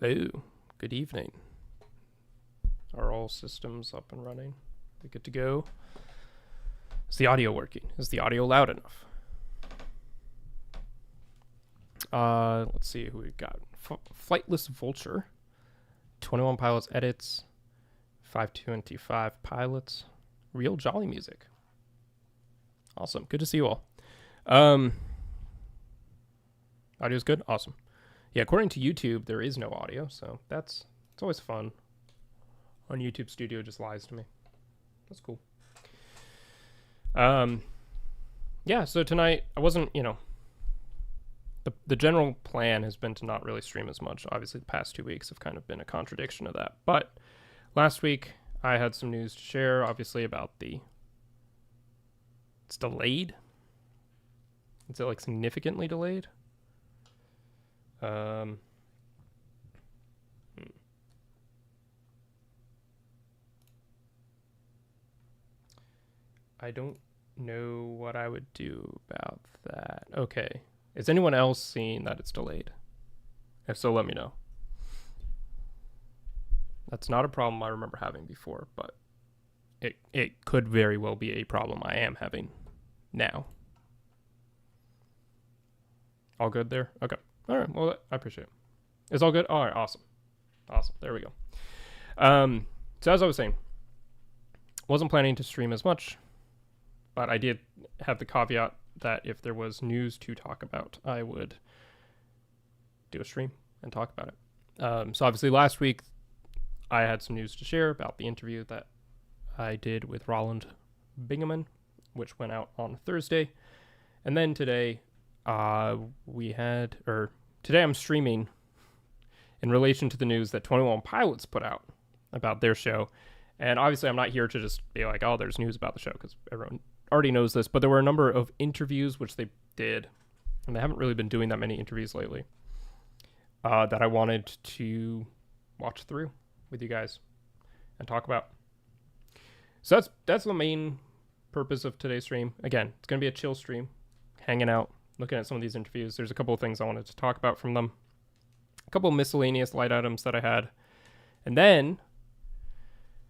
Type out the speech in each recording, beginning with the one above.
Hello, good evening. Are all systems up and running? We good to go? Is the audio working? Is the audio loud enough? Let's see who we've got. Flightless Vulture, 21 Pilots edits, 525 Pilots, Real Jolly Music. Awesome. Good to see you all. Audio's good? Awesome. Yeah, according to YouTube, there is no audio, so it's always fun. On YouTube Studio just lies to me. That's cool. Yeah, so tonight, I wasn't, the general plan has been to not really stream as much. Obviously, the past 2 weeks have kind of been a contradiction of that. But last week, I had some news to share, obviously, about it's delayed. Is it, significantly delayed? I don't know what I would do about that. Okay. Is anyone else seeing that it's delayed? If so, let me know. That's not a problem I remember having before, but it could very well be a problem I am having now. All good there? Okay. All right. Well, I appreciate it. It's all good? All right. Awesome. Awesome. There we go. So as I was saying, wasn't planning to stream as much, but I did have the caveat that if there was news to talk about, I would do a stream and talk about it. So obviously last week, I had some news to share about the interview that I did with Roland Bingaman, which went out on Thursday. And then today, today I'm streaming in relation to the news that 21 Pilots put out about their show. And obviously I'm not here to just be like, oh, there's news about the show, because everyone already knows this, but there were a number of interviews which they did, and they haven't really been doing that many interviews lately, that I wanted to watch through with you guys and talk about. So that's the main purpose of today's stream. Again, it's going to be a chill stream, hanging out, looking at some of these interviews. There's a couple of things I wanted to talk about from them, a couple of miscellaneous light items that I had, and then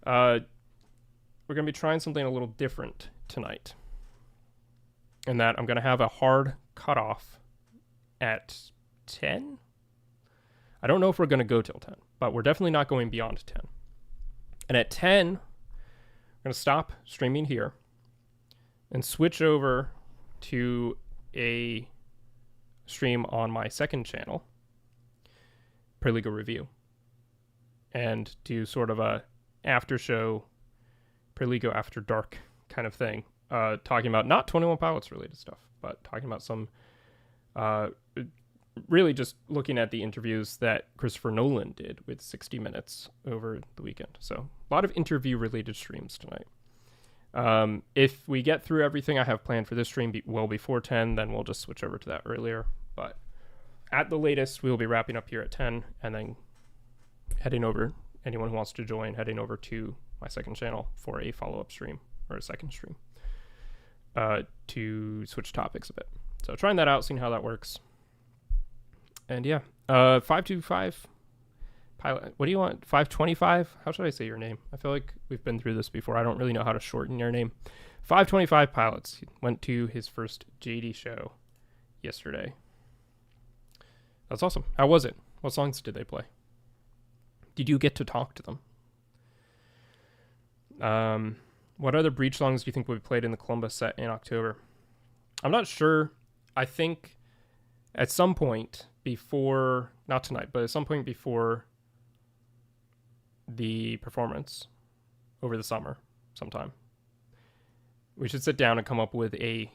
we're going to be trying something a little different tonight, and that I'm going to have a hard cutoff at 10. I don't know if we're going to go till 10, but we're definitely not going beyond 10. And at 10, I'm going to stop streaming here and switch over to a stream on my second channel, Perligo Review, and do sort of a after show Perligo After Dark kind of thing, talking about not 21 Pilots related stuff, but talking about some really just looking at the interviews that Christopher Nolan did with 60 Minutes over the weekend. So a lot of interview related streams tonight. If we get through everything I have planned for this stream well before 10, then we'll just switch over to that earlier. But at the latest, we will be wrapping up here at 10, and then heading over, anyone who wants to join, heading over to my second channel for a follow-up stream, or a second stream, to switch topics a bit. So trying that out, seeing how that works. And yeah, 525 Pilot. What do you want? 525? How should I say your name? I feel like we've been through this before. I don't really know how to shorten your name. 525 Pilots. He went to his first JD show yesterday. That's awesome. How was it? What songs did they play? Did you get to talk to them? What other Breach songs do you think will be played in the Columbus set in October? I'm not sure. I think at some point before, not tonight, but at some point before the performance over the summer sometime, we should sit down and come up with a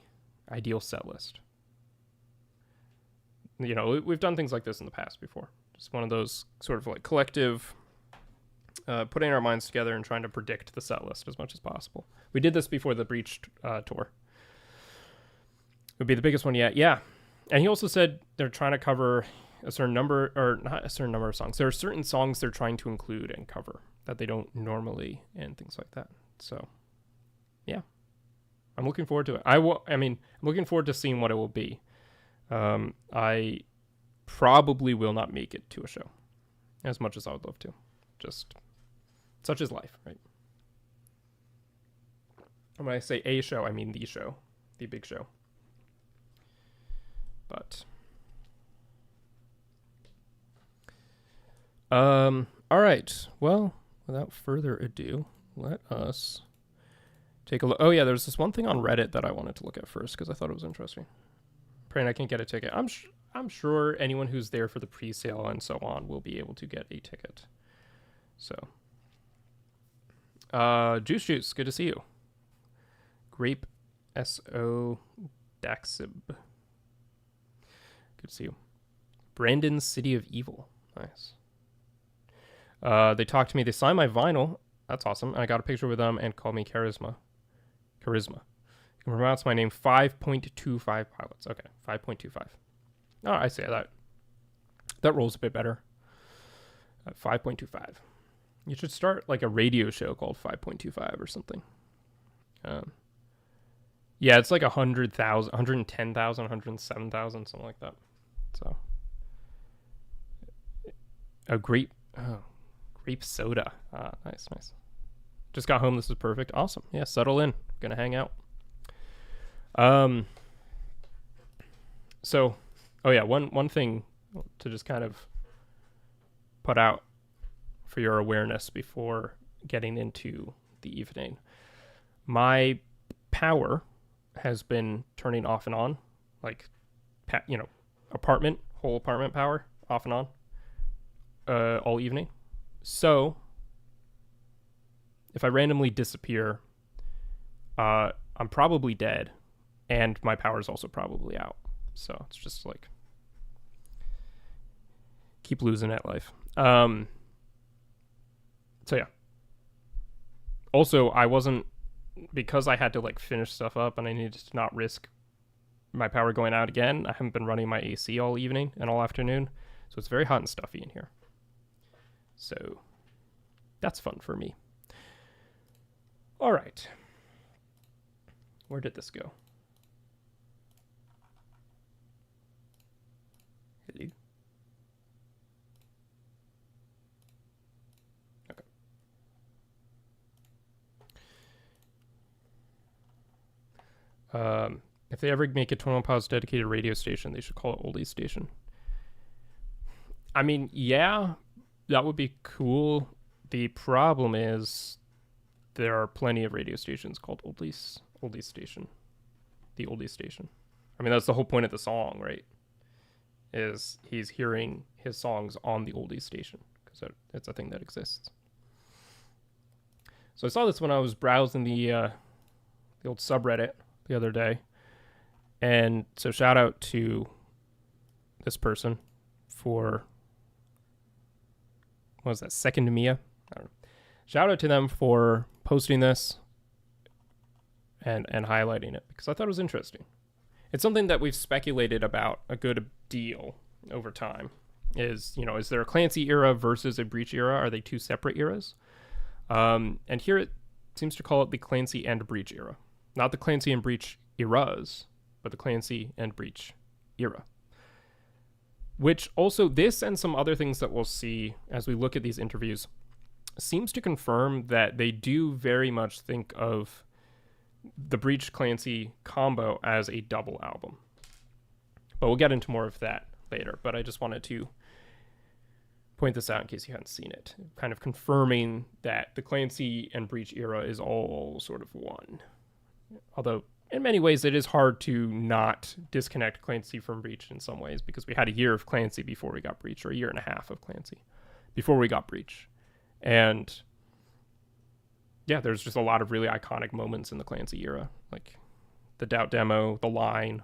ideal set list. We've done things like this in the past before. Just one of those sort of collective putting our minds together and trying to predict the set list as much as possible. We did this before the Breach tour. It would be the biggest one yet. Yeah. And he also said they're trying to cover a certain number, or not a certain number of songs. There are certain songs they're trying to include and cover that they don't normally, and things like that. So, yeah. I'm looking forward to it. I'm looking forward to seeing what it will be. I probably will not make it to a show. as much as I would love to. Just such is life, right? And when I say a show, I mean the show, the big show. But all right. Well, without further ado, let us take a look. Oh yeah, there's this one thing on Reddit that I wanted to look at first because I thought it was interesting. Praying I can't get a ticket. I'm sure anyone who's there for the pre-sale and so on will be able to get a ticket. So, Juice, good to see you. Grape S.O. Daxib. Good to see you. Brandon, City of Evil. Nice. They talked to me. They signed my vinyl. That's awesome. I got a picture with them and called me Charisma. You can pronounce my name 5.25 pilots. Okay, 5.25. Oh, I see that. That rolls a bit better. 5.25. You should start like a radio show called 5.25 or something. Yeah, it's like 100,000, 110,000, 107,000, something like that. So, a grape soda. Nice. Just got home. This is perfect. Awesome. Yeah, settle in. Gonna hang out. So, oh yeah, one thing to just kind of put out for your awareness before getting into the evening. My power has been turning off and on, like, whole apartment power off and on, all evening. So if I randomly disappear, I'm probably dead, and my power is also probably out. So it's just like, keep losing at life. So yeah. Also, because I had to like finish stuff up and I needed to not risk my power going out again, I haven't been running my AC all evening and all afternoon. So it's very hot and stuffy in here. So that's fun for me. All right. Where did this go? Hello? Okay. If they ever make a 21 Pilots dedicated radio station, they should call it Oldies Station. I mean, yeah, that would be cool. The problem is there are plenty of radio stations called Oldies Station. The Oldies Station. I mean, that's the whole point of the song, right? Is he's hearing his songs on the Oldies Station, because it's a thing that exists. So I saw this when I was browsing the old subreddit the other day. And so shout out to this person for, what was that, Second Mia? I don't know. Shout out to them for posting this and highlighting it, because I thought it was interesting. It's something that we've speculated about a good deal over time. Is there a Clancy era versus a Breach era? Are they two separate eras? And here it seems to call it the Clancy and Breach era. Not the Clancy and Breach eras, but the Clancy and Breach era. Which also, this and some other things that we'll see as we look at these interviews, seems to confirm that they do very much think of the Breach Clancy combo as a double album. But we'll get into more of that later. But I just wanted to point this out in case you hadn't seen it. Kind of confirming that the Clancy and Breach era is all sort of one. Although, in many ways, it is hard to not disconnect Clancy from Breach in some ways, because we had a year of Clancy before we got Breach, or a year and a half of Clancy before we got Breach. And yeah, there's just a lot of really iconic moments in the Clancy era, like the Doubt demo, the line,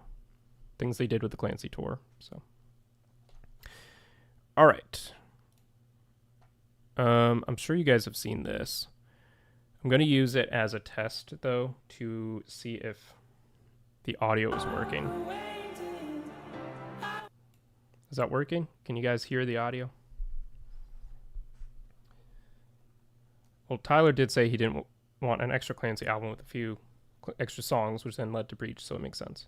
things they did with the Clancy tour. So, all right. I'm sure you guys have seen this. I'm going to use it as a test, though, to see if the audio is working. Is that working? Can you guys hear the audio? Well, Tyler did say he didn't want an extra Clancy album with a few extra songs, which then led to Breach, so it makes sense.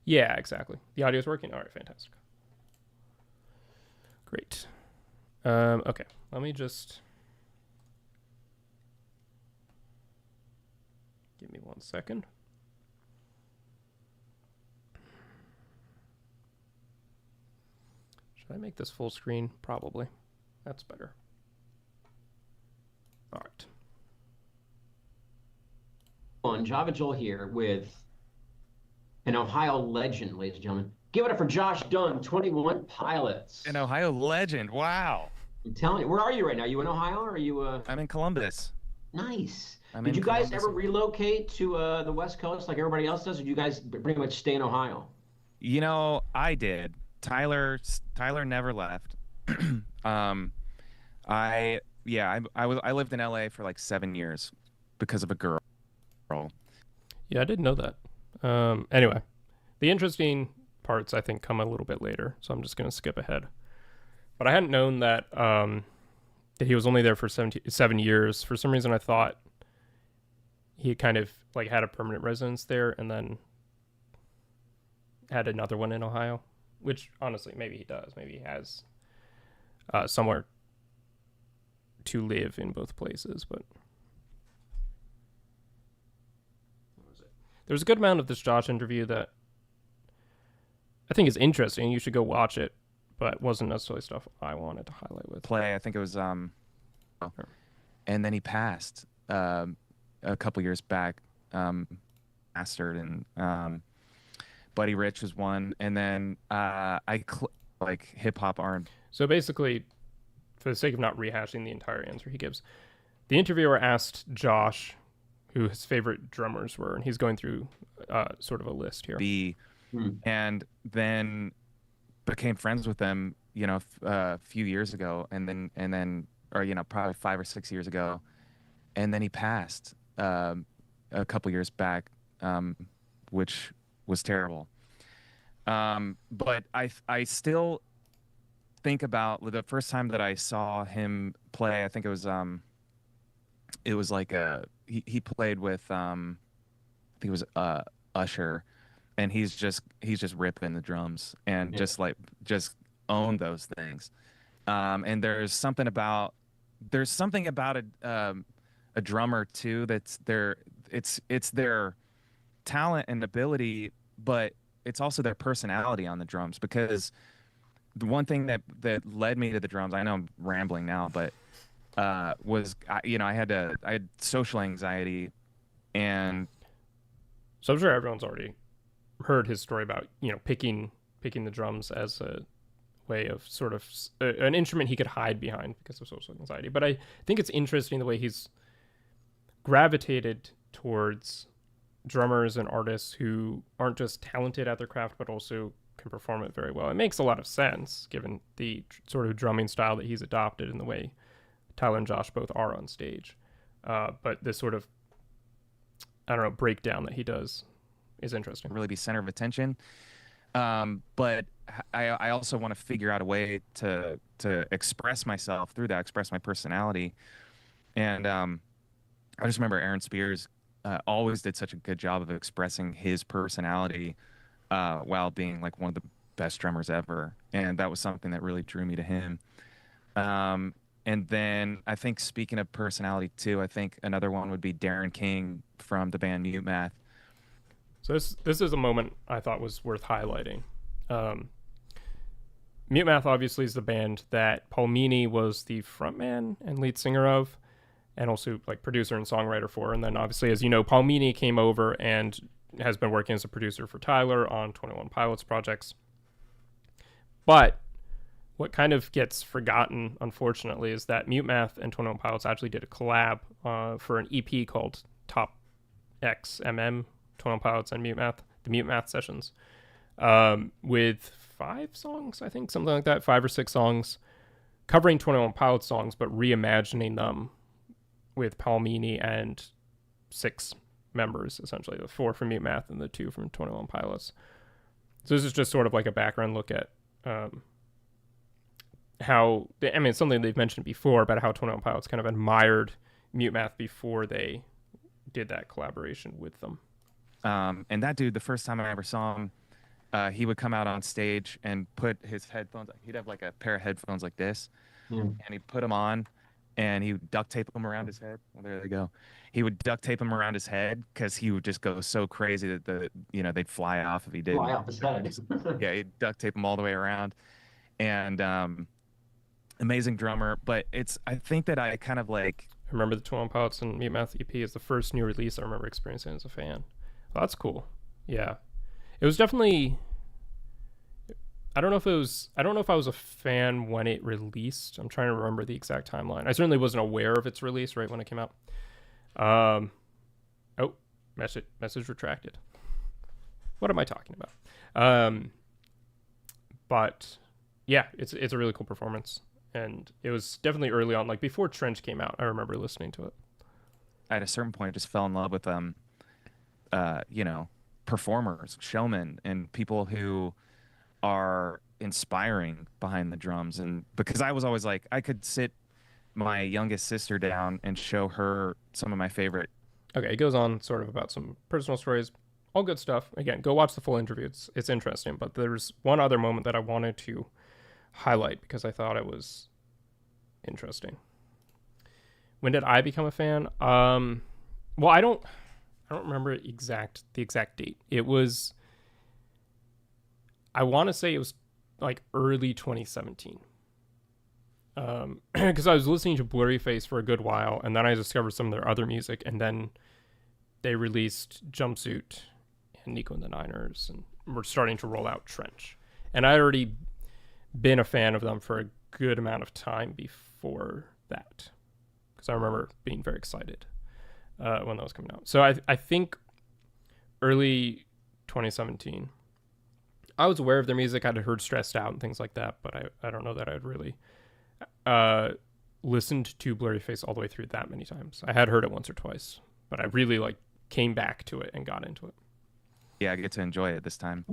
Yeah, exactly. The audio is working? All right, fantastic. Great. Okay, let me just give me 1 second. Should I make this full screen? Probably. That's better. All right. On Java Joel here with an Ohio legend, ladies and gentlemen. Give it up for Josh Dunn, 21 Pilots. An Ohio legend. Wow. I'm telling you, where are you right now? You in Ohio or are you I'm in Columbus. Nice. I'm Did in you guys Columbus. ever relocate to the West Coast like everybody else does, or did you guys pretty much stay in Ohio? You know, I did. Tyler never left. um I lived in LA for like 7 years because of a girl. Yeah, I didn't know that. Anyway, the interesting parts I think come a little bit later, so I'm just gonna skip ahead. But I hadn't known that that he was only there for 7 years. For some reason, I thought he kind of like had a permanent residence there and then had another one in Ohio, which honestly maybe he does. Maybe he has somewhere to live in both places. But what was it? There's a good amount of this Josh interview that I think is interesting. You should go watch it, but wasn't necessarily stuff I wanted to highlight with. I think it was and then he passed a couple years back, mastered, and Buddy Rich was one, and then like hip hop R&B. So basically, for the sake of not rehashing the entire answer he gives, the interviewer asked Josh who his favorite drummers were, and he's going through sort of a list here. And then became friends with them, you know, a few years ago, and then, or you know, probably 5 or 6 years ago, and then he passed a couple years back, which was terrible. But I still think about the first time that I saw him play. I think it was like he played with I think it was Usher, and he's just ripping the drums and just own those things. And there's something about a drummer too that's it's their talent and ability, but it's also their personality on the drums. Because the one thing that led me to the drums, I know I'm rambling now, but was I had social anxiety, and so I'm sure everyone's already heard his story about picking the drums as a way of sort of an instrument he could hide behind because of social anxiety. But I think it's interesting the way he's gravitated towards drummers and artists who aren't just talented at their craft but also can perform it very well. It makes a lot of sense given the sort of drumming style that he's adopted and the way Tyler and Josh both are on stage. But this sort of, I don't know, breakdown that he does is interesting. Really be center of attention. But I also want to figure out a way to express myself through that, express my personality. And I just remember Aaron Spears always did such a good job of expressing his personality while being like one of the best drummers ever. And that was something that really drew me to him. And then I think, speaking of personality too, I think another one would be Darren King from the band Mute Math. So this is a moment I thought was worth highlighting. Mute Math obviously is the band that Paul Meany was the frontman and lead singer of, and also like producer and songwriter for. And then obviously, as you know, Paul Meany came over and has been working as a producer for Tyler on 21 Pilots projects. But what kind of gets forgotten, unfortunately, is that Mute Math and 21 Pilots actually did a collab for an EP called Top XMM, 21 Pilots and Mute Math, the Mute Math sessions, with 5 songs, I think, something like that, 5 or 6 songs, covering 21 Pilots songs, but reimagining them with Paul Meany and 6 members, essentially, the 4 from Mute Math and the 2 from 21 Pilots. So this is just sort of like a background look at how, I mean, it's something they've mentioned before about how 21 Pilots kind of admired Mute Math before they did that collaboration with them. And that dude, the first time I ever saw him, he would come out on stage and put his headphones, he'd have like a pair of headphones like this, Yeah. and he'd put them on, and he would duct tape them around his head. Well, there they go. He would duct tape them around his head because he would just go so crazy that they'd fly off if he didn't. Fly off his head. Yeah, he'd duct tape them all the way around, and amazing drummer. But I think that I kind of like. I remember the 21 Pilots and Meat Mouth EP is the first new release I remember experiencing as a fan. Well, that's cool. Yeah, it was definitely. I don't know if I was a fan when it released. I'm trying to remember the exact timeline. I certainly wasn't aware of its release right when it came out. Oh, message retracted. What am I talking about? But yeah, it's a really cool performance, and it was definitely early on, like before Trench came out. I remember listening to it. At a certain point, I just fell in love with performers, showmen, and people who are inspiring behind the drums. And because I was always like, I could sit my youngest sister down and show her some of my favorite. Okay, it goes on sort of about some personal stories, all good stuff. Again, go watch the full interview. It's interesting, but there's one other moment that I wanted to highlight because I thought it was interesting. When did I become a fan? Well, I don't remember the exact date. It was, I want to say it was like early 2017. Because I was listening to Blurryface for a good while, and then I discovered some of their other music, and then they released Jumpsuit and Nico and the Niners, and were starting to roll out Trench. And I'd already been a fan of them for a good amount of time before that, because I remember being very excited when that was coming out. So I think early 2017. I was aware of their music. I'd heard Stressed Out and things like that, but I don't know that I'd really listened to Blurryface all the way through that many times. I had heard it once or twice, but I really came back to it and got into it. Yeah, I get to enjoy it this time.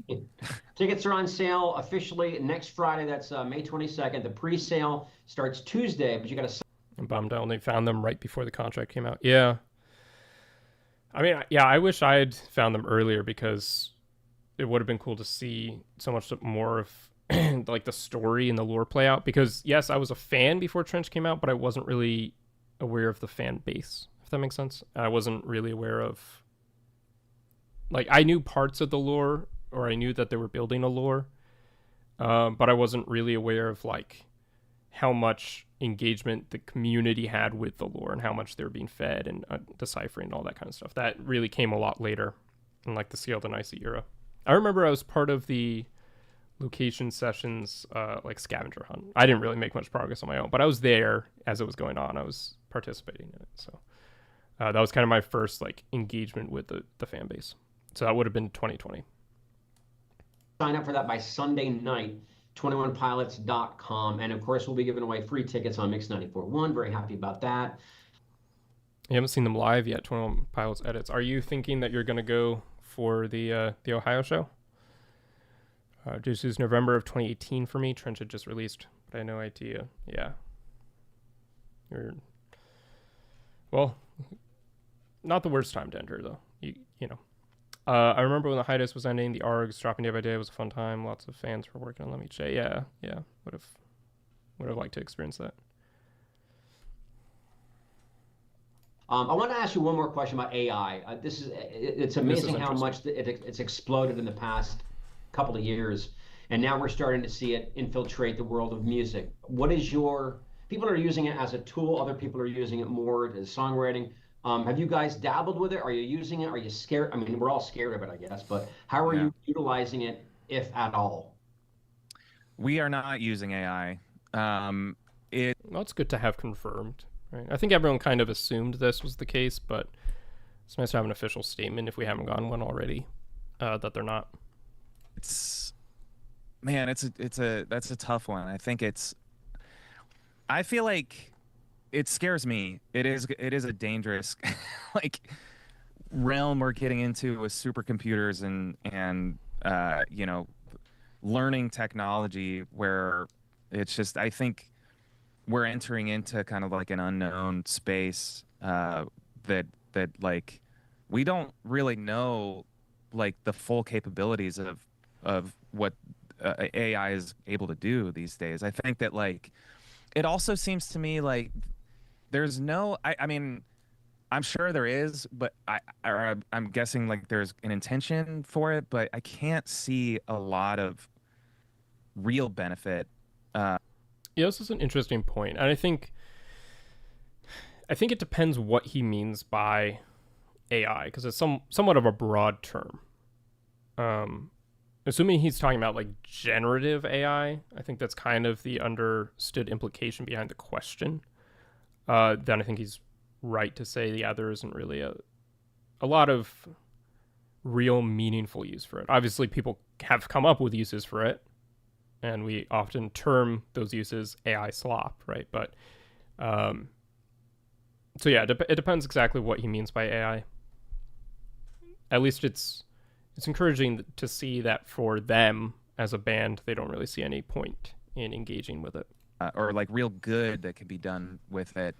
Tickets are on sale officially next Friday. That's May 22nd. The pre-sale starts Tuesday, but you got to. I'm bummed I only found them right before the contract came out. Yeah. I mean, yeah, I wish I had found them earlier because it would have been cool to see so much more of like the story and the lore play out. Because yes, I was a fan before Trench came out, but I wasn't really aware of the fan base, if that makes sense. I wasn't really aware of, like, I knew parts of the lore, or I knew that they were building a lore, but I wasn't really aware of like how much engagement the community had with the lore and how much they were being fed and deciphering and all that kind of stuff. That really came a lot later in like the Sealed and Icy era. I remember I was part of the location sessions, like scavenger hunt. I didn't really make much progress on my own, but I was there as it was going on. I was participating in it. So that was kind of my first like engagement with the fan base. So that would have been 2020. Sign up for that by Sunday night, twentyonepilots.com. And of course, we'll be giving away free tickets on Mix 94.1. Very happy about that. You haven't seen them live yet, 21 Pilots edits. Are you thinking that you're going to go for the Ohio show? This is November of 2018 for me. Trench had just released, but I had no idea. Yeah. Well, not the worst time to enter, though. You know. I remember when the hiatus was ending, the ARGs dropping day by day was a fun time. Lots of fans were working on Let Me Say. Yeah. Would have liked to experience that. I want to ask you one more question about AI. It's amazing how much it's exploded in the past couple of years, and now we're starting to see it infiltrate the world of music. What is people are using it as a tool, other people are using it more as songwriting. Have you guys dabbled with it? Are you using it? Are you scared? I mean, we're all scared of it, I guess, but how are you utilizing it, if at all? We are not using AI. Well, it's good to have confirmed, right? I think everyone kind of assumed this was the case, but it's nice to have an official statement if we haven't gotten one already, that they're not. That's a tough one. I feel like it scares me. It is a dangerous like realm we're getting into with supercomputers and learning technology, where it's just, I think we're entering into kind of like an unknown space that like we don't really know like the full capabilities of what AI is able to do these days. I think that like it also seems to me like there's no. I mean, I'm sure there is, but I'm guessing like there's an intention for it, but I can't see a lot of real benefit. Yeah, this is an interesting point, and I think it depends what he means by AI, because it's somewhat of a broad term. Assuming he's talking about like generative AI, I think that's kind of the understood implication behind the question. Then I think he's right to say, yeah, there isn't really a lot of real meaningful use for it. Obviously, people have come up with uses for it, and we often term those uses AI slop, right? But so yeah, it depends exactly what he means by AI. At least it's encouraging to see that for them as a band, they don't really see any point in engaging with it. Or like real good that could be done with it.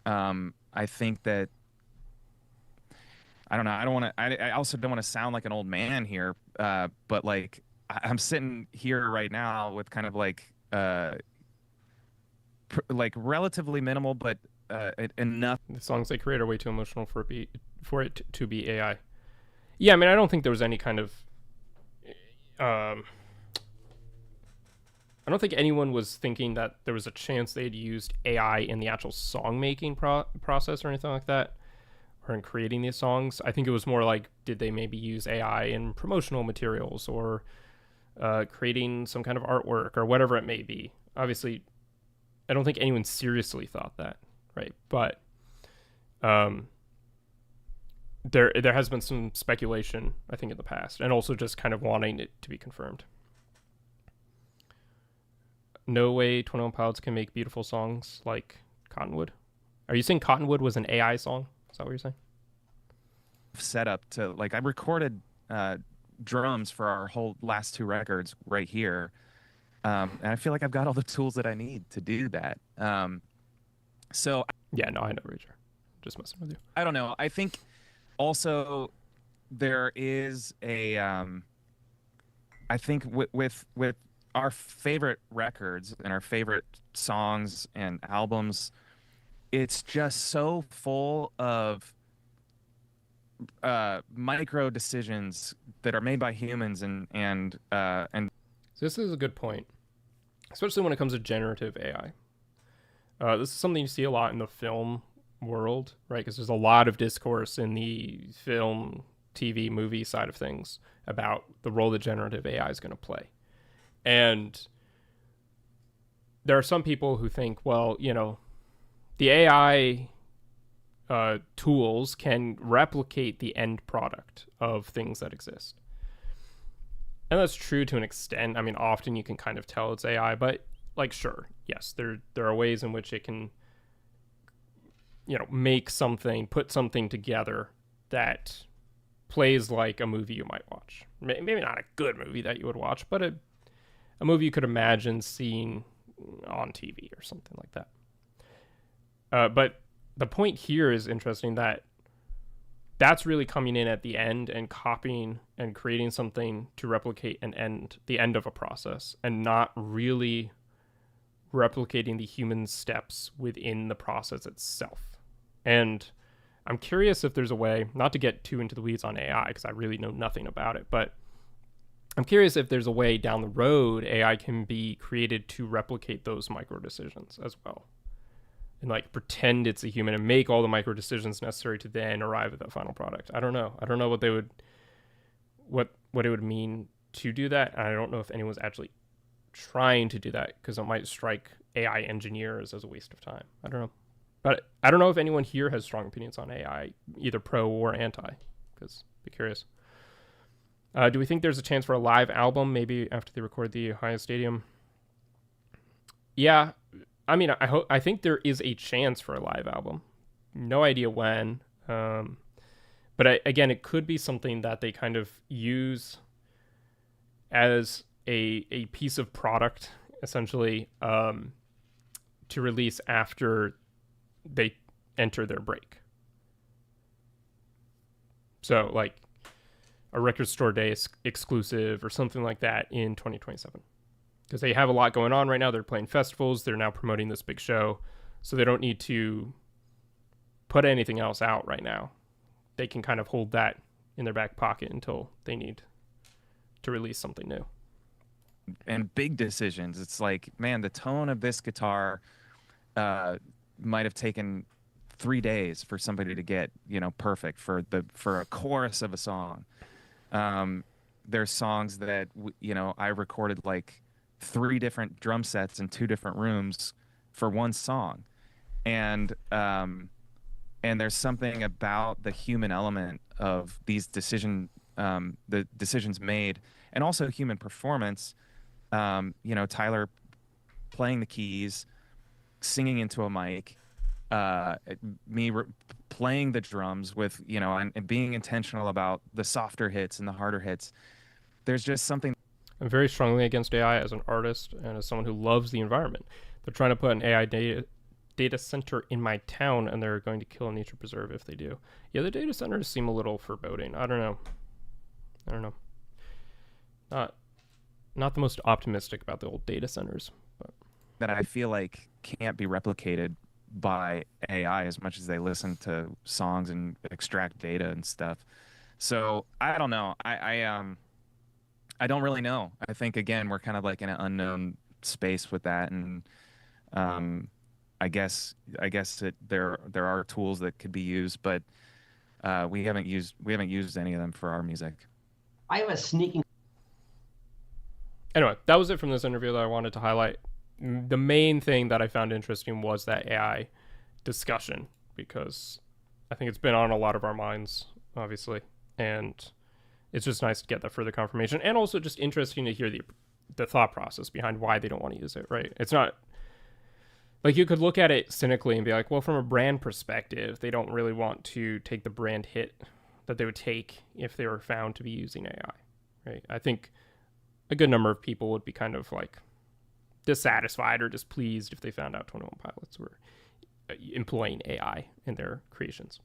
I think that I don't know. I don't want to. I also don't want to sound like an old man here. But like I'm sitting here right now with kind of like like relatively minimal, but enough. The songs they create are way too emotional for it to be AI. Yeah, I mean, I don't think there was any kind of. I don't think anyone was thinking that there was a chance they had used AI in the actual song making process or anything like that, or in creating these songs. I think it was more like, did they maybe use AI in promotional materials or creating some kind of artwork or whatever it may be. Obviously, I don't think anyone seriously thought that, right? But there has been some speculation, I think, in the past, and also just kind of wanting it to be confirmed. No way 21 Pilots can make beautiful songs like Cottonwood. Are you saying Cottonwood was an AI song? Is that what you're saying? Setup to like I recorded drums for our whole last two records right here, and I feel like I've got all the tools that I need to do that. So yeah, no, I know, Rager. Just messing with you. I don't know. I think also there is a I think with our favorite records and our favorite songs and albums, it's just so full of micro decisions that are made by humans and so this is a good point, especially when it comes to generative AI. This is something you see a lot in the film world, right? Because there's a lot of discourse in the film, TV, movie side of things about the role that generative AI is going to play. And there are some people who think, well, you know, the AI tools can replicate the end product of things that exist. And that's true to an extent. I mean, often you can kind of tell it's AI, but like, sure, yes, there are ways in which it can, you know, make something, put something together that plays like a movie you might watch. Maybe not a good movie that you would watch, but a movie you could imagine seeing on TV or something like that. But the point here is interesting that that's really coming in at the end and copying and creating something to replicate the end of a process, and not really replicating the human steps within the process itself. And I'm curious if there's a way, not to get too into the weeds on AI because I really know nothing about it, but I'm curious if there's a way down the road AI can be created to replicate those micro decisions as well, and like pretend it's a human and make all the micro decisions necessary to then arrive at that final product. I don't know what they would, what it would mean to do that. And I don't know if anyone's actually trying to do that, because it might strike AI engineers as a waste of time. I don't know. But I don't know if anyone here has strong opinions on AI, either pro or anti, because I'd be curious. Do we think there's a chance for a live album, maybe after they record the Ohio Stadium? Yeah, I mean, I think there is a chance for a live album. No idea when. But again, it could be something that they kind of use as a piece of product, essentially, to release after they enter their break. So, like, a record store day exclusive or something like that in 2027. because they have a lot going on right now. They're playing festivals. They're now promoting this big show. So they don't need to put anything else out right now. They can kind of hold that in their back pocket until they need to release something new. And big decisions. It's like, man, the tone of this guitar might have taken 3 days for somebody to get, perfect for a chorus of a song. There's songs that I recorded like 3 different drum sets in 2 different rooms for one song, and there's something about the human element of these the decisions made, and also human performance. Tyler playing the keys, singing into a mic, playing the drums with, and being intentional about the softer hits and the harder hits. There's just something. I'm very strongly against AI as an artist and as someone who loves the environment. They're trying to put an AI data center in my town, and they're going to kill a nature preserve if they do. Yeah, the data centers seem a little foreboding. I don't know. Not the most optimistic about the old data centers, but that I feel like can't be replicated by AI as much as they listen to songs and extract data and stuff. So I don't know. I don't really know. I think, again, we're kind of like in an unknown space with that, and I guess that there are tools that could be used, but we haven't used any of them for our music. I have a sneaking. Anyway, that was it from this interview that I wanted to highlight. The main thing that I found interesting was that AI discussion, because I think it's been on a lot of our minds, obviously, and it's just nice to get that further confirmation, and also just interesting to hear the thought process behind why they don't want to use it, right? It's not like you could look at it cynically and be like, well, from a brand perspective, they don't really want to take the brand hit that they would take if they were found to be using AI, right? I think a good number of people would be kind of like dissatisfied or displeased if they found out 21 Pilots were employing AI in their creations.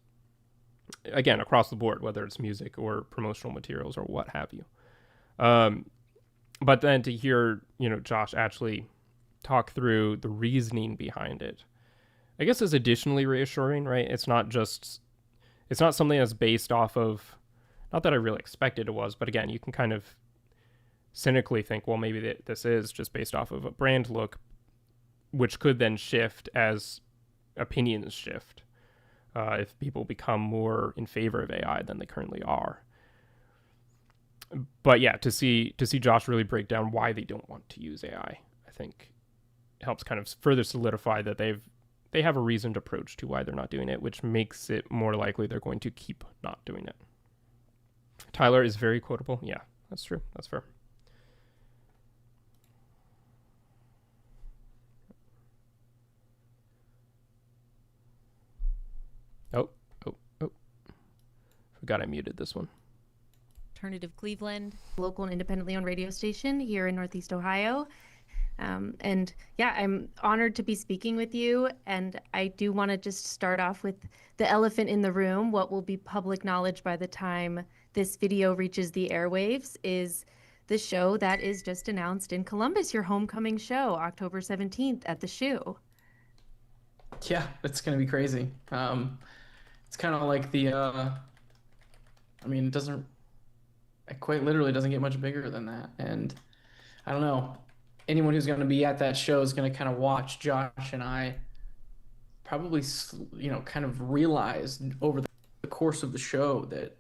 Again, across the board, whether it's music or promotional materials or what have you. But then to hear, Josh actually talk through the reasoning behind it, I guess is additionally reassuring, right? It's not something that's based off of, not that I really expected it was, but again, you can kind of cynically think, well, maybe this is just based off of a brand look, which could then shift as opinions shift, if people become more in favor of AI than they currently are. But yeah, to see Josh really break down why they don't want to use AI, I think helps kind of further solidify that they have a reasoned approach to why they're not doing it, which makes it more likely they're going to keep not doing it. Tyler is very quotable. Yeah, that's true. That's fair. Oh. Forgot I muted this one. Alternative Cleveland, local and independently owned radio station here in Northeast Ohio. And yeah, I'm honored to be speaking with you. And I do want to just start off with the elephant in the room. What will be public knowledge by the time this video reaches the airwaves is the show that is just announced in Columbus, your homecoming show, October 17th at the Shoe. Yeah, it's going to be crazy. It's kind of like it quite literally doesn't get much bigger than that. And I don't know, anyone who's going to be at that show is going to kind of watch Josh and I probably, kind of realize over the course of the show that,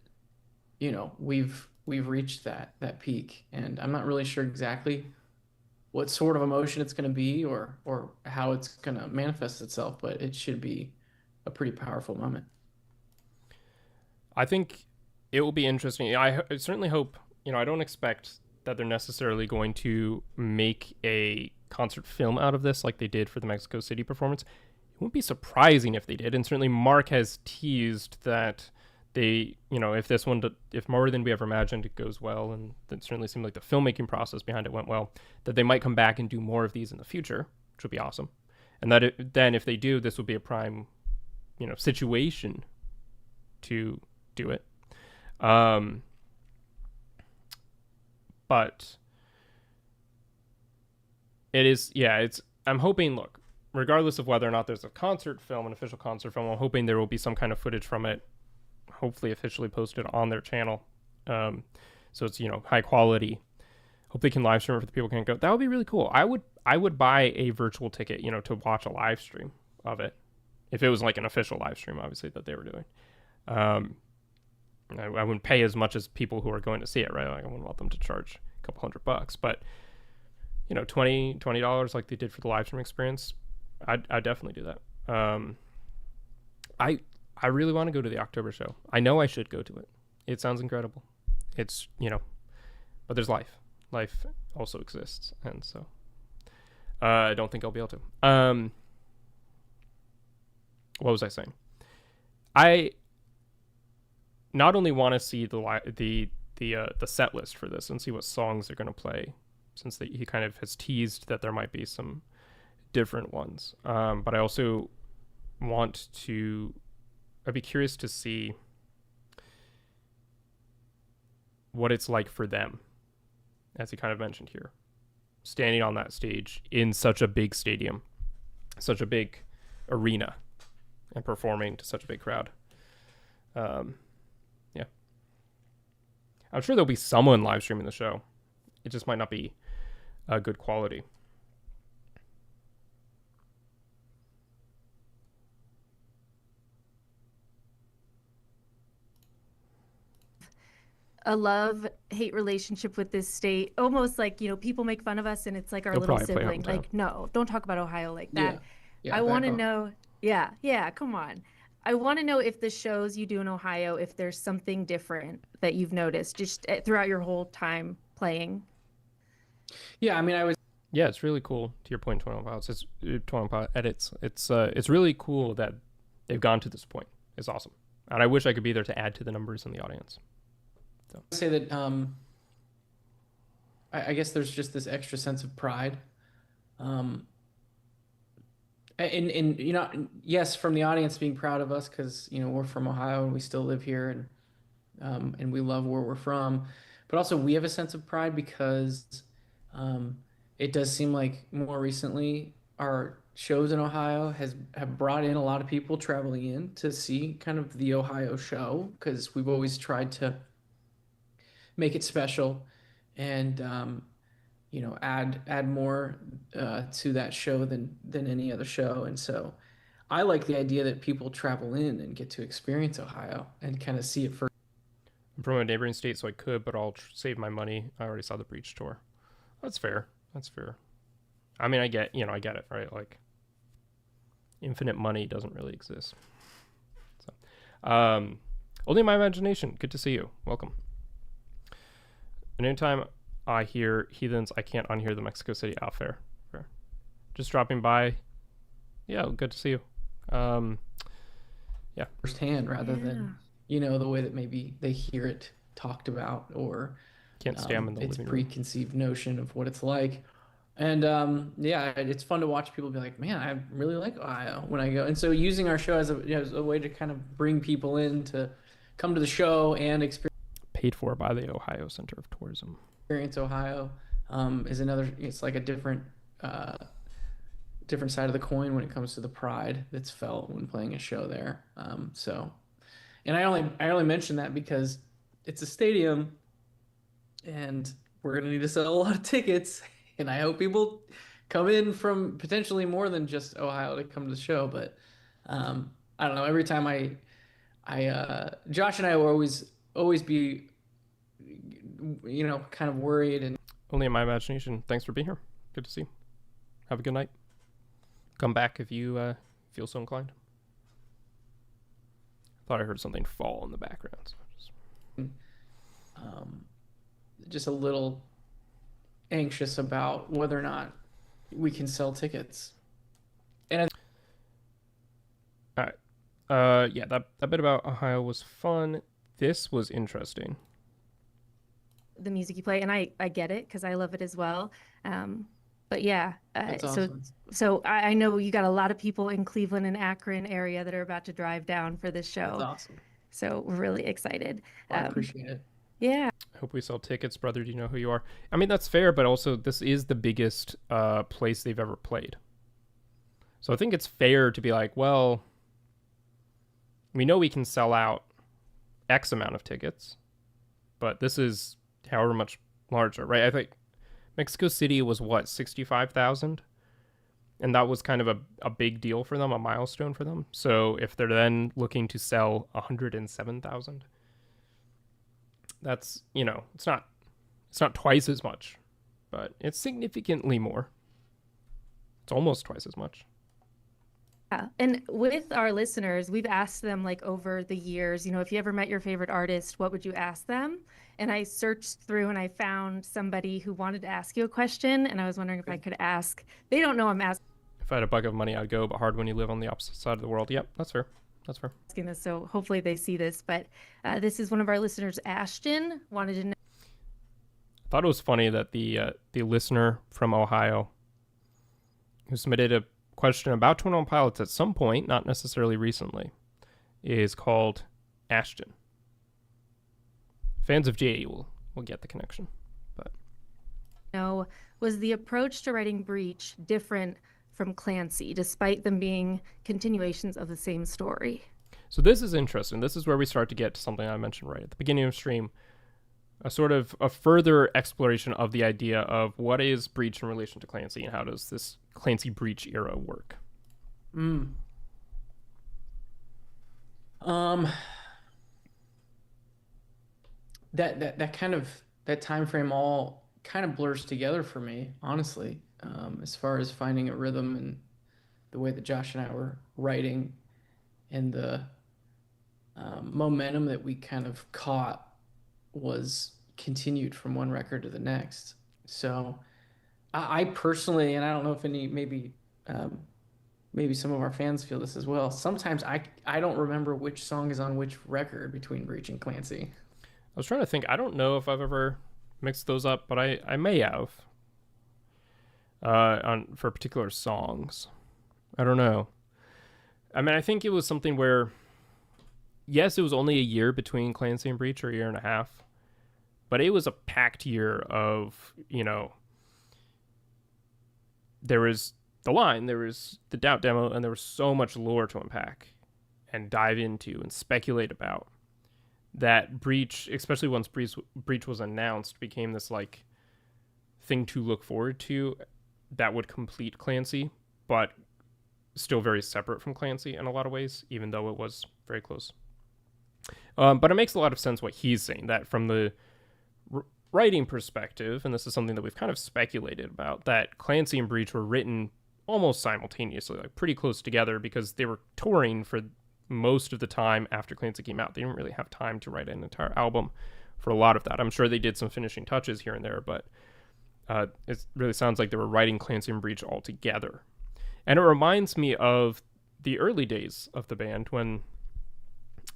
we've reached that peak. And I'm not really sure exactly what sort of emotion it's going to be or how it's going to manifest itself, but it should be a pretty powerful moment. I think it will be interesting. I certainly hope, I don't expect that they're necessarily going to make a concert film out of this like they did for the Mexico City performance. It wouldn't be surprising if they did. And certainly Mark has teased that they, if More Than We Ever Imagined it goes well, and it certainly seemed like the filmmaking process behind it went well, that they might come back and do more of these in the future, which would be awesome. And that then if they do, this would be a prime, situation to do it. But, It is, yeah. I'm hoping. Look, regardless of whether or not there's a concert film, an official concert film, I'm hoping there will be some kind of footage from it, hopefully officially posted on their channel. So it's high quality. Hope they can live stream it for the people who can't go. That would be really cool. I would buy a virtual ticket, to watch a live stream of it, if it was like an official live stream, obviously, that they were doing. I wouldn't pay as much as people who are going to see it, right? Like, I wouldn't want them to charge a couple $100, but $20 like they did for the live stream experience, I'd definitely do that. I really want to go to the October show. I know I should go to it. It sounds incredible. It's but there's life. Life also exists, and so I don't think I'll be able to. What was I saying? I not only want to see the set list for this and see what songs they're going to play, since he kind of has teased that there might be some different ones. But I also I'd be curious to see what it's like for them, as he kind of mentioned here, standing on that stage in such a big stadium, such a big arena, and performing to such a big crowd. Yeah. I'm sure there'll be someone live streaming the show. It just might not be good quality. A love-hate relationship with this state, almost like, people make fun of us and it's like our They'll little probably play sibling. hometown. Like, no, don't talk about Ohio like that. Yeah, I want to back off. know. Yeah, come on. I want to know if the shows you do in Ohio, if there's something different that you've noticed just throughout your whole time playing. Yeah, I mean, Yeah, it's really cool. To your point, 21 Pilots. It's 21 Pilot edits. It's really cool that they've gone to this point. It's awesome, and I wish I could be there to add to the numbers in the audience. So. say that I guess there's just this extra sense of pride. And yes, from the audience being proud of us because we're from Ohio and we still live here and we love where we're from, but also we have a sense of pride because it does seem like more recently our shows in Ohio have brought in a lot of people traveling in to see kind of the Ohio show, because we've always tried to make it special and add more to that show than any other show. And so I like the idea that people travel in and get to experience Ohio and kind of see it first. I'm from a neighboring state, so I could, but I'll save my money. I already saw the Breach tour. That's fair. I mean, I get it, right? Like, infinite money doesn't really exist. So, only my imagination. Good to see you. Welcome. And anytime I hear heathens, I can't unhear the Mexico City Fair. Just dropping by. Yeah, good to see you. Yeah. Firsthand rather than, the way that maybe they hear it talked about, or can't stand in the its living room. preconceived notion of what it's like. And it's fun to watch people be like, man, I really like Ohio when I go. And so using our show as a way to kind of bring people in to come to the show and experience. Paid for by the Ohio Center of Tourism. Experience Ohio is another. It's like a different side of the coin when it comes to the pride that's felt when playing a show there. And I only mention that because it's a stadium, and we're gonna need to sell a lot of tickets, and I hope people come in from potentially more than just Ohio to come to the show. But I don't know. Every time Josh and I will always be kind of worried. And only in my imagination. Thanks for being here. Good to see you. Have a good night. Come back if you feel so inclined. Thought I heard something fall in the background. So just a little anxious about whether or not we can sell tickets. And all right. Yeah, that bit about Ohio was fun. This was interesting. The music you play, and I get it because I love it as well. But yeah, That's awesome. So I know you got a lot of people in Cleveland and Akron area that are about to drive down for this show. That's awesome. So we're really excited. Well, I appreciate it. Yeah. Hope we sell tickets, brother. Do you know who you are? I mean, that's fair, but also this is the biggest place they've ever played. So I think it's fair to be like, well, we know we can sell out X amount of tickets, but this is however much larger, right? I think Mexico City was what, 65,000? And that was kind of a big deal for them, a milestone for them. So if they're then looking to sell 107,000, that's, it's not twice as much, but it's significantly more. It's almost twice as much. Yeah. And with our listeners, we've asked them like over the years, if you ever met your favorite artist, what would you ask them? And I searched through and I found somebody who wanted to ask you a question. And I was wondering if I could ask. They don't know I'm asking. If I had a bucket of money, I'd go, but hard when you live on the opposite side of the world. Yep, that's fair. That's fair. Asking this, so hopefully they see this. But this is one of our listeners, Ashton, wanted to know. I thought it was funny that the listener from Ohio who submitted a question about 21 Pilots at some point, not necessarily recently, is called Ashton. Fans of GA will get the connection. But No, was the approach to writing Breach different from Clancy, despite them being continuations of the same story? So this is interesting. This is where we start to get to something I mentioned right at the beginning of the stream, a sort of a further exploration of the idea of what is Breach in relation to Clancy and how does this Clancy Breach era work. That kind of, that time frame all kind of blurs together for me, honestly, as far as finding a rhythm and the way that Josh and I were writing and the momentum that we kind of caught was continued from one record to the next. So I personally, and I don't know if maybe some of our fans feel this as well, sometimes I don't remember which song is on which record between Breach and Clancy. I was trying to think. I don't know if I've ever mixed those up, but I may have for particular songs. I don't know. I mean, I think it was something where, yes, it was only a year between Clancy and Breach, or a year and a half, but it was a packed year of, there was the line, there was the Doubt demo, and there was so much lore to unpack and dive into and speculate about that Breach, especially once Breach was announced, became this like thing to look forward to that would complete Clancy, but still very separate from Clancy in a lot of ways, even though it was very close. But it makes a lot of sense what he's saying, that from the writing perspective, and this is something that we've kind of speculated about, that Clancy and Breach were written almost simultaneously, like pretty close together, because they were touring for most of the time after Clancy came out. They didn't really have time to write an entire album for a lot of that. I'm sure they did some finishing touches here and there, but it really sounds like they were writing Clancy and Breach all together. And it reminds me of the early days of the band when,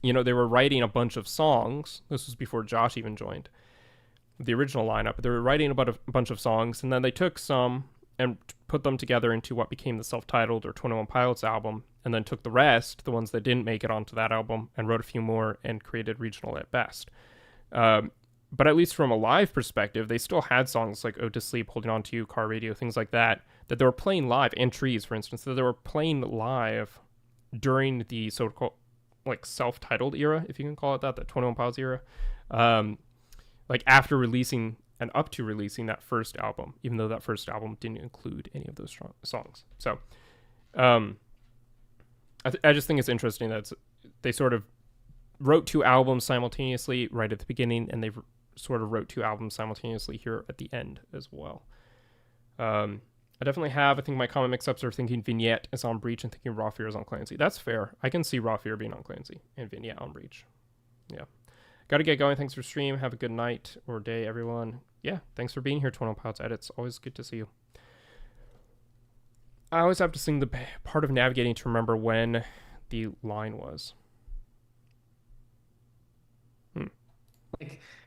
they were writing a bunch of songs. This was before Josh even joined the original lineup. They were writing about a bunch of songs, and then they took some and put them together into what became the self-titled or 21 Pilots album, and then took the rest, the ones that didn't make it onto that album, and wrote a few more and created Regional at Best. But at least from a live perspective, they still had songs like Ode to Sleep, Holding On to You, Car Radio, things like that they were playing live, and Trees, for instance, that they were playing live during the so-called like self-titled era, if you can call it that, the 21 Pilots era, like after releasing and up to releasing that first album, even though that first album didn't include any of those songs. So I just think it's interesting that they sort of wrote two albums simultaneously right at the beginning, and they sort of wrote two albums simultaneously here at the end as well. I definitely have. I think my common mix-ups are thinking Vignette is on Breach and thinking Raw Fear is on Clancy. That's fair. I can see Raw Fear being on Clancy and Vignette on Breach. Yeah. Got to get going. Thanks for stream. Have a good night or day, everyone. Yeah, thanks for being here, 21 Pilots Edits. Always good to see you. I always have to sing the part of navigating to remember when the line was.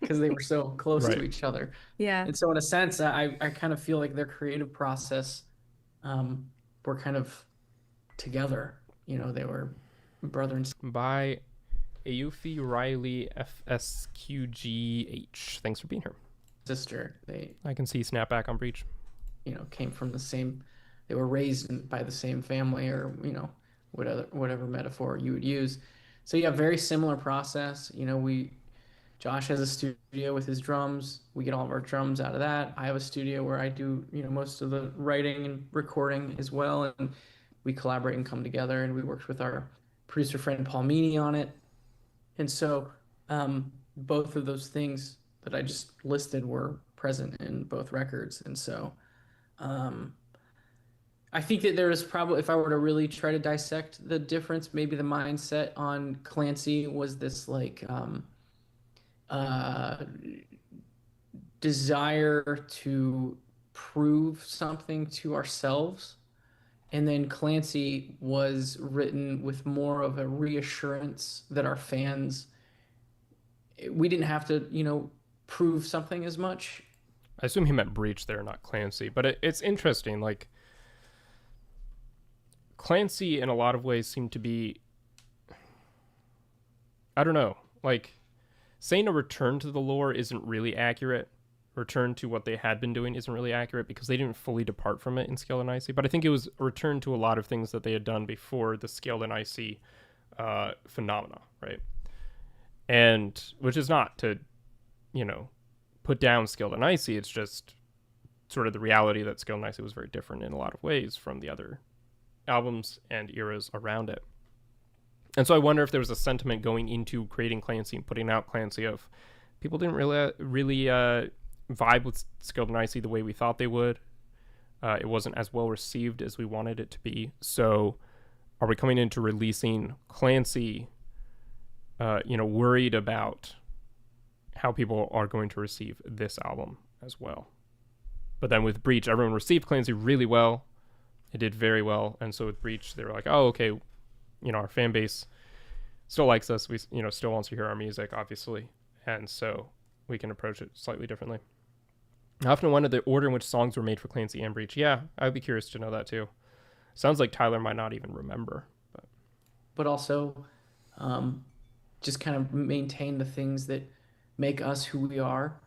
Because they were so close to each other. Yeah. And so in a sense, I kind of feel like their creative process were kind of together. They were brother and sister. By Ayufi Riley FSQGH. Thanks for being here. Sister, I can see snapback on Breach. Came from the same, they were raised by the same family, or whatever metaphor you would use. So yeah, very similar process. Josh has a studio with his drums. We get all of our drums out of that. I have a studio where I do most of the writing and recording as well, and we collaborate and come together. And we worked with our producer friend Paul Meany on it. And so both of those things that I just listed were present in both records. And so I think that there is probably, if I were to really try to dissect the difference, maybe the mindset on Clancy was this desire to prove something to ourselves. And then Clancy was written with more of a reassurance that our fans, we didn't have to, prove something as much. I assume he meant Breach there, not Clancy. But it's interesting. Like, Clancy, in a lot of ways, seemed to be, I don't know, like, saying a return to the lore isn't really accurate. Return to what they had been doing isn't really accurate because they didn't fully depart from it in Scaled and Icy. But I think it was a return to a lot of things that they had done before the Scaled and Icy phenomena, right? And which is not to, put down Scaled and Icy. It's just sort of the reality that Scaled and Icy was very different in a lot of ways from the other albums and eras around it. And so I wonder if there was a sentiment going into creating Clancy and putting out Clancy of people didn't really vibe with Scaled and Icy the way we thought they would. It wasn't as well received as we wanted it to be. So are we coming into releasing Clancy, worried about how people are going to receive this album as well? But then with Breach, everyone received Clancy really well. It did very well. And so with Breach, they were like, oh, okay, our fan base still likes us. We, still wants to hear our music, obviously. And so we can approach it slightly differently. I often wondered the order in which songs were made for Clancy and Breach. Yeah, I'd be curious to know that too. Sounds like Tyler might not even remember. But also just kind of maintain the things that make us who we are,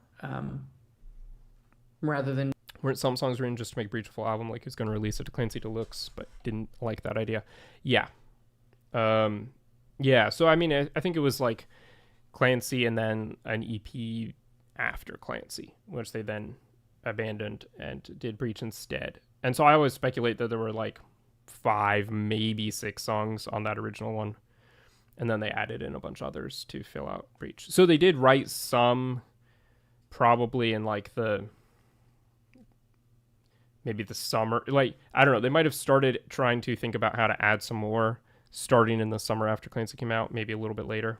rather than... Weren't some songs written just to make Breach a full album, like he was going to release it to Clancy Deluxe, but didn't like that idea? Yeah. So I mean, I think it was like Clancy and then an EP after Clancy, which they then abandoned and did Breach instead. And so I always speculate that there were like 5, maybe 6 songs on that original one, and then they added in a bunch of others to fill out Breach. So they did write some probably in like maybe the summer, like, I don't know, they might have started trying to think about how to add some more starting in the summer after Clancy came out, maybe a little bit later.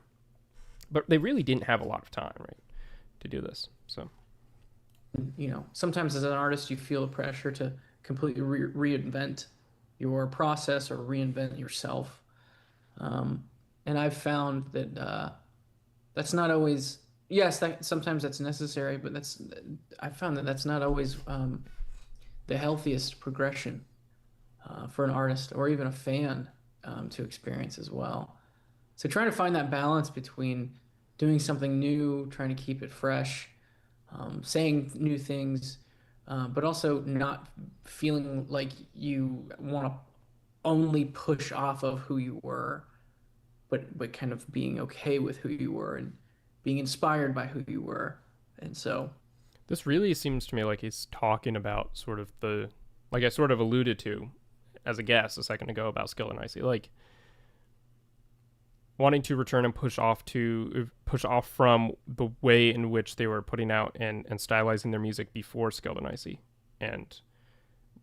But they really didn't have a lot of time, right, to do this. So, sometimes as an artist, you feel the pressure to completely reinvent your process or reinvent yourself. And I've found that that's not always, yes, sometimes that's necessary, but I found that that's not always the healthiest progression for an artist or even a fan to experience as well. So trying to find that balance between doing something new, trying to keep it fresh, saying new things, but also not feeling like you want to only push off of who you were, but kind of being okay with who you were and being inspired by who you were. And so this really seems to me like he's talking about sort of like I sort of alluded to as a guess a second ago about Scaled and Icy, like wanting to return and push off from the way in which they were putting out and stylizing their music before Scaled and Icy, and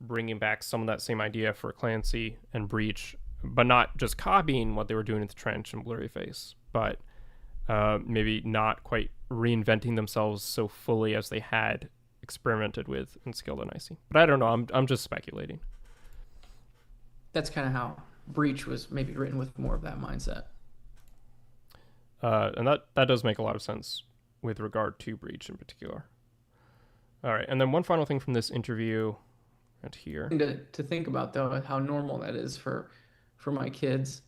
bringing back some of that same idea for Clancy and Breach, but not just copying what they were doing at the Trench and Blurry Face, but maybe not quite reinventing themselves so fully as they had experimented with in Scaled and Icy. But I don't know. I'm just speculating. That's kind of how Breach was maybe written, with more of that mindset. And that does make a lot of sense with regard to Breach in particular. All right, and then one final thing from this interview right here. To think about, though, how normal that is for my kids.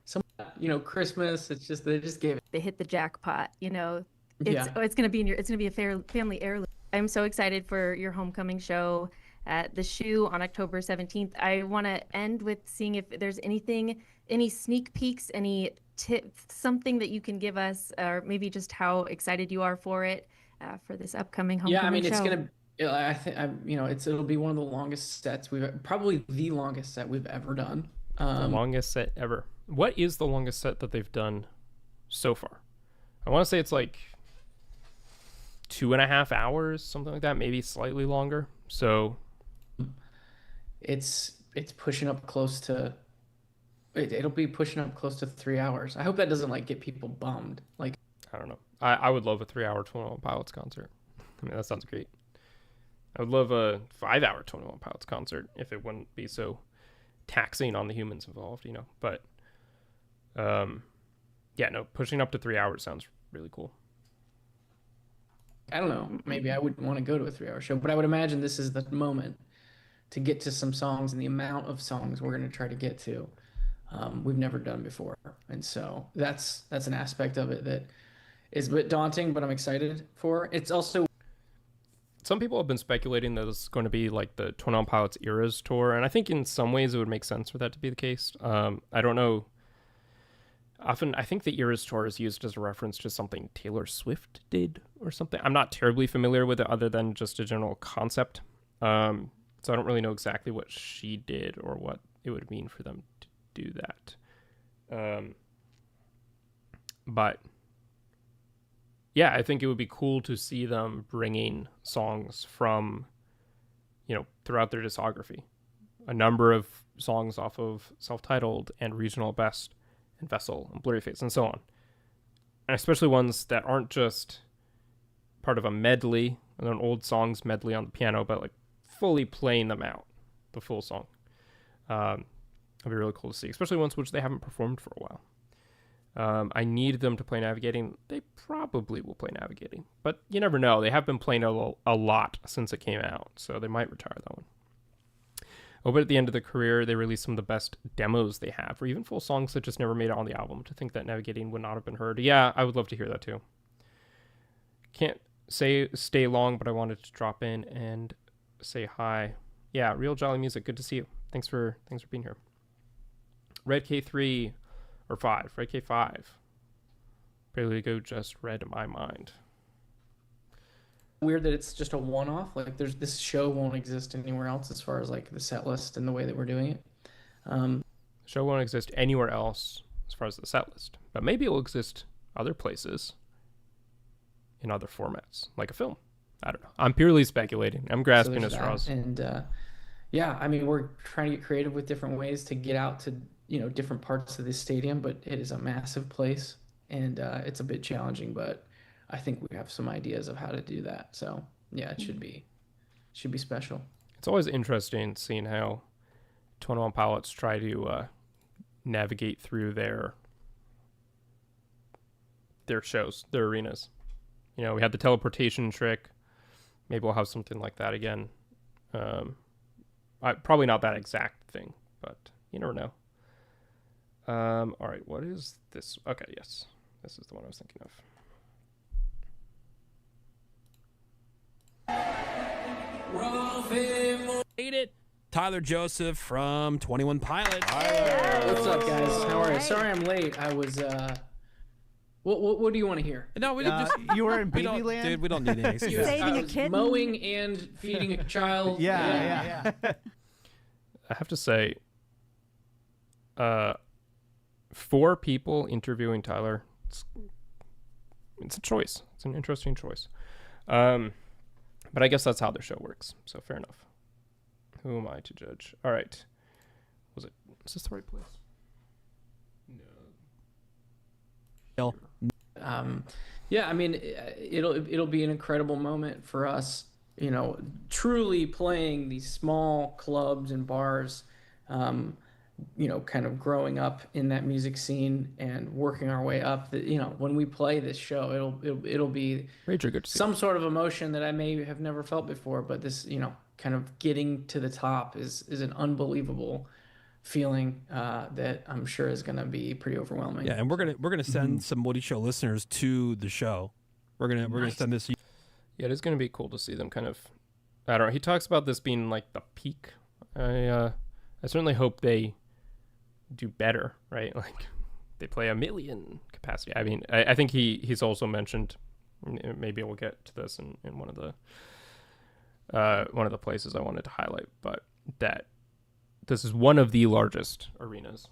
Some of that Christmas. It's just they just gave it. They hit the jackpot. Yeah. It's gonna be it's gonna be a family heirloom. I'm so excited for your homecoming show at the Shoe on October 17th. I want to end with seeing if there's any sneak peeks, any tips, something that you can give us, or maybe just how excited you are for it, for this upcoming homecoming show. Yeah, I mean, it's gonna. I think it'll be one of the longest sets probably the longest set we've ever done. The longest set ever. What is the longest set that they've done so far? I want to say it's like 2.5 hours, something like that, maybe slightly longer. So it's pushing up close to. It'll be pushing up close to 3 hours. I hope that doesn't get people bummed. I don't know. I would love a 3-hour 21 Pilots concert. I mean, that sounds great. I would love a 5-hour 21 Pilots concert if it wouldn't be so taxing on the humans involved, But, yeah, no, pushing up to 3 hours sounds really cool. I don't know. Maybe I wouldn't want to go to a 3-hour show, but I would imagine this is the moment to get to some songs, and the amount of songs we're going to try to get to, we've never done before. And so that's an aspect of it that is a bit daunting, but I'm excited for. It's also, some people have been speculating that it's going to be like the 21 Pilots Eras tour, and I think in some ways it would make sense for that to be the case. I don't know. Often, I think the Eras tour is used as a reference to something Taylor Swift did or something. I'm not terribly familiar with it other than just a general concept. So I don't really know exactly what she did or what it would mean for them to do that. But yeah, I think it would be cool to see them bringing songs from, throughout their discography. A number of songs off of Self-Titled and Regional Best and Vessel and Blurry Face and so on. And especially ones that aren't just part of a medley, an old songs medley on the piano, but fully playing them out, the full song. It'd be really cool to see, especially ones which they haven't performed for a while. I need them to play Navigating. They probably will play Navigating, but you never know. They have been playing a lot since it came out, so they might retire that one. Oh, but at the end of their career, they released some of the best demos they have, or even full songs that just never made it on the album. To think that Navigating would not have been heard. Yeah, I would love to hear that too. Can't stay long, but I wanted to drop in and say hi. Yeah, Real Jolly Music. Good to see you. Thanks for being here. Red K3 or 5. Red K5. Perligo just read my mind. Weird that it's just a one-off. This show won't exist anywhere else as far as the set list and the way that we're doing it. The show won't exist anywhere else as far as the set list, but maybe it'll exist other places in other formats, like a film. I don't know. I'm purely speculating. I'm grasping at straws. And yeah, I mean, we're trying to get creative with different ways to get out to different parts of this stadium, but it is a massive place, and it's a bit challenging, but I think we have some ideas of how to do that. So yeah, it should be special. It's always interesting seeing how 21 Pilots try to navigate through their shows, their arenas. We had the teleportation trick. Maybe we'll have something like that again. Probably not that exact thing, but you never know. All right, what is this? Okay, yes, this is the one I was thinking of. Made it. Tyler Joseph from 21 Pilots. What's up, guys? How are you? Sorry I'm late. I was what do you want to hear? No, we didn't just you were in Babyland. Dude, we don't need any excuse. Saving a kitten. Mowing and feeding a child. Yeah. I have to say, 4 people interviewing Tyler, it's a choice. It's an interesting choice. But I guess that's how their show works. So fair enough. Who am I to judge? All right. Is this the right place? No. Yeah, I mean, it'll be an incredible moment for us, truly playing these small clubs and bars, kind of growing up in that music scene and working our way up. When we play this show, it'll be some sort of emotion that I may have never felt before. But this, kind of getting to the top is an unbelievable feeling that I'm sure is going to be pretty overwhelming. Yeah, and we're gonna send some Woody Show listeners to the show. We're gonna send this. Yeah, it is gonna be cool to see them kind of. I don't know. He talks about this being like the peak. I certainly hope they do better, right? Like they play 1 million capacity. I mean, I think he's also mentioned. Maybe we'll get to this in one of the places I wanted to highlight, but that this is one of the largest arenas.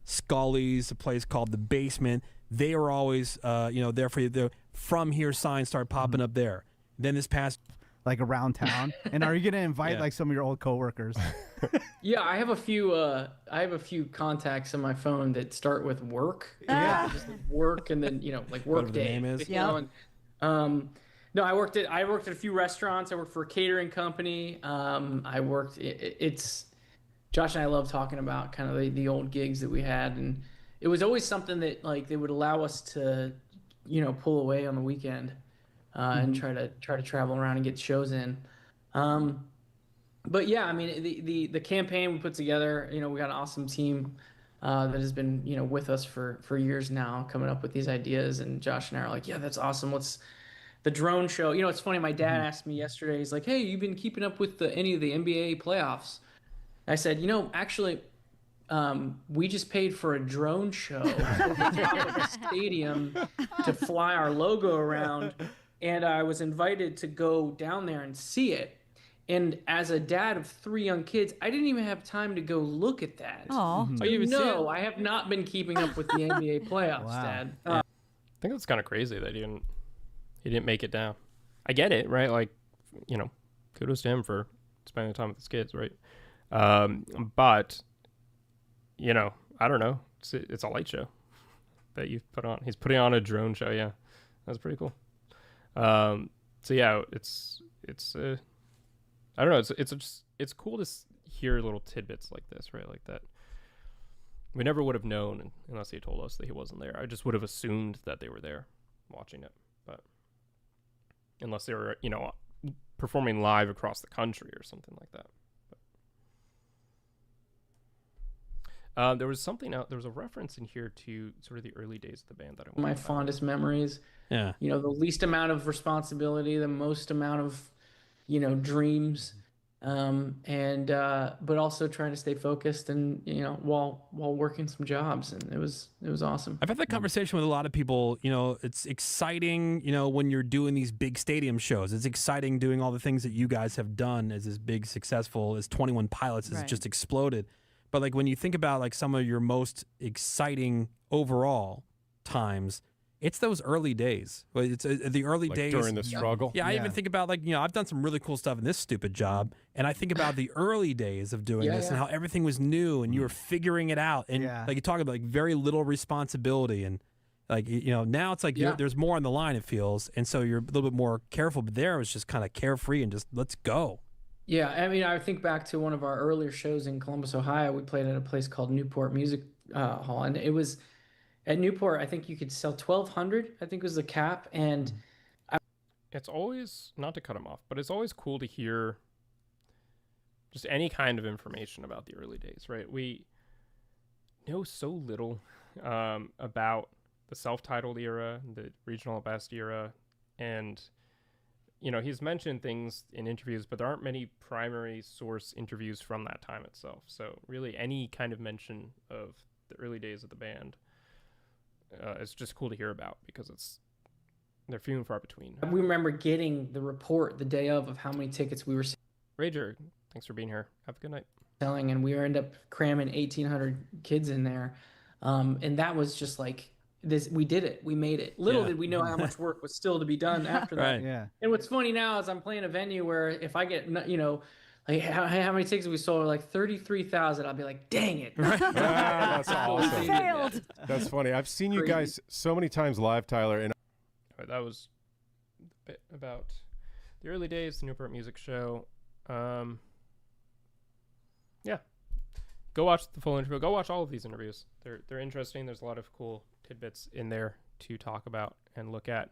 Scully's, a place called The Basement. They were always, there for you. The From Here signs started popping up there. Then this past, like around town. And are you gonna invite like some of your old coworkers? Yeah, I have a few contacts on my phone that start with work. Yeah, just like work, and then like work the day. name is. You know, no, I worked at a few restaurants. I worked for a catering company. It's Josh and I love talking about kind of the old gigs that we had, and it was always something that like they would allow us to, pull away on the weekend, and try to travel around and get shows in. But yeah, I mean the campaign we put together, we got an awesome team that has been with us for years now, coming up with these ideas, and Josh and I are like, yeah, that's awesome. Let's the drone show. It's funny. My dad asked me yesterday. He's like, hey, you've been keeping up with any of the NBA playoffs? I said, actually, we just paid for a drone show at the top of the stadium to fly our logo around, and I was invited to go down there and see it. And as a dad of 3 young kids, I didn't even have time to go look at that. Oh, no, I have not been keeping up with the NBA playoffs, Wow. Dad. I think that's kind of crazy that he didn't make it down. I get it, right? Like, kudos to him for spending time with his kids, right? But I don't know. It's a light show that you've put on. He's putting on a drone show. Yeah, that's pretty cool. So yeah, it's I don't know. It's cool to hear little tidbits like this, right? Like that. We never would have known unless he told us that he wasn't there. I just would have assumed that they were there watching it, but unless they were, performing live across the country or something like that. There was something out. There was a reference in here to sort of the early days of the band that I My fondest memories. Yeah. The least amount of responsibility, the most amount of, dreams, but also trying to stay focused and while working some jobs, and it was awesome. I've had that conversation with a lot of people. It's exciting, when you're doing these big stadium shows. It's exciting doing all the things that you guys have done as big successful as 21 Pilots has just exploded. But like when you think about like some of your most exciting overall times, it's those early days. It's the early days during the struggle. Yeah, I even think about like I've done some really cool stuff in this stupid job, and I think about the early days of doing this and how everything was new and you were figuring it out, and like you talk about like very little responsibility, and like now it's like there's more on the line, it feels, and so you're a little bit more careful. But there it was just kind of carefree and just let's go. Yeah, I mean, I think back to one of our earlier shows in Columbus, Ohio. We played at a place called Newport Music Hall, and it was at Newport. I think you could sell 1,200. I think was the cap, and it's always, not to cut him off, but it's always cool to hear just any kind of information about the early days, right? We know so little about the self-titled era, the regional best era, and he's mentioned things in interviews, but there aren't many primary source interviews from that time itself. So really any kind of mention of the early days of the band is just cool to hear about because they're few and far between. We remember getting the report the day of how many tickets we were Rager, thanks for being here. Have a good night. Selling, and we ended up cramming 1,800 kids in there. And that was just like, we did it. We made it. Little did we know how much work was still to be done after that. Right. Yeah. And what's funny now is I'm playing a venue where if I get, like how many tickets we sold, like 33,000, I'll be like, dang it. That's awesome. failed. That's funny. I've seen you guys so many times live, Tyler, and That was a bit about the early days, the Newport Music Show. Yeah. Go watch the full interview. Go watch all of these interviews. They're interesting. There's a lot of cool tidbits in there to talk about and look at.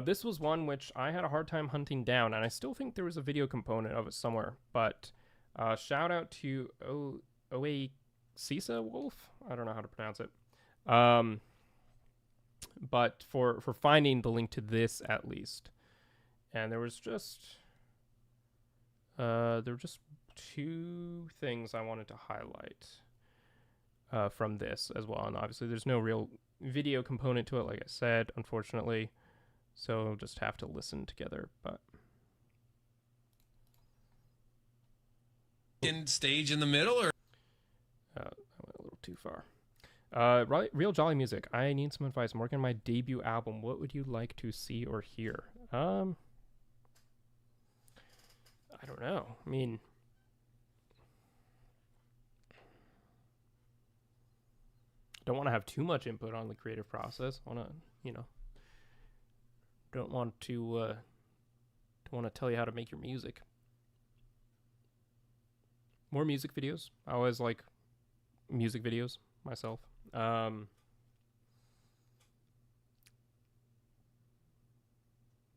This was one which I had a hard time hunting down, and I still think there was a video component of it somewhere. But shout out to Oe Sisa Wolf. I don't know how to pronounce it. But for finding the link to this at least, and there were just two things I wanted to highlight from this as well. And obviously, there's no real video component to it, like I said, unfortunately. So we'll just have to listen together. But in stage in the middle, or I went a little too far. Real Jolly Music. I need some advice. I'm working on my debut album. What would you like to see or hear? I don't know. I mean, don't want to have too much input on the creative process. Don't want to tell you how to make your music. More music videos. I always like music videos myself.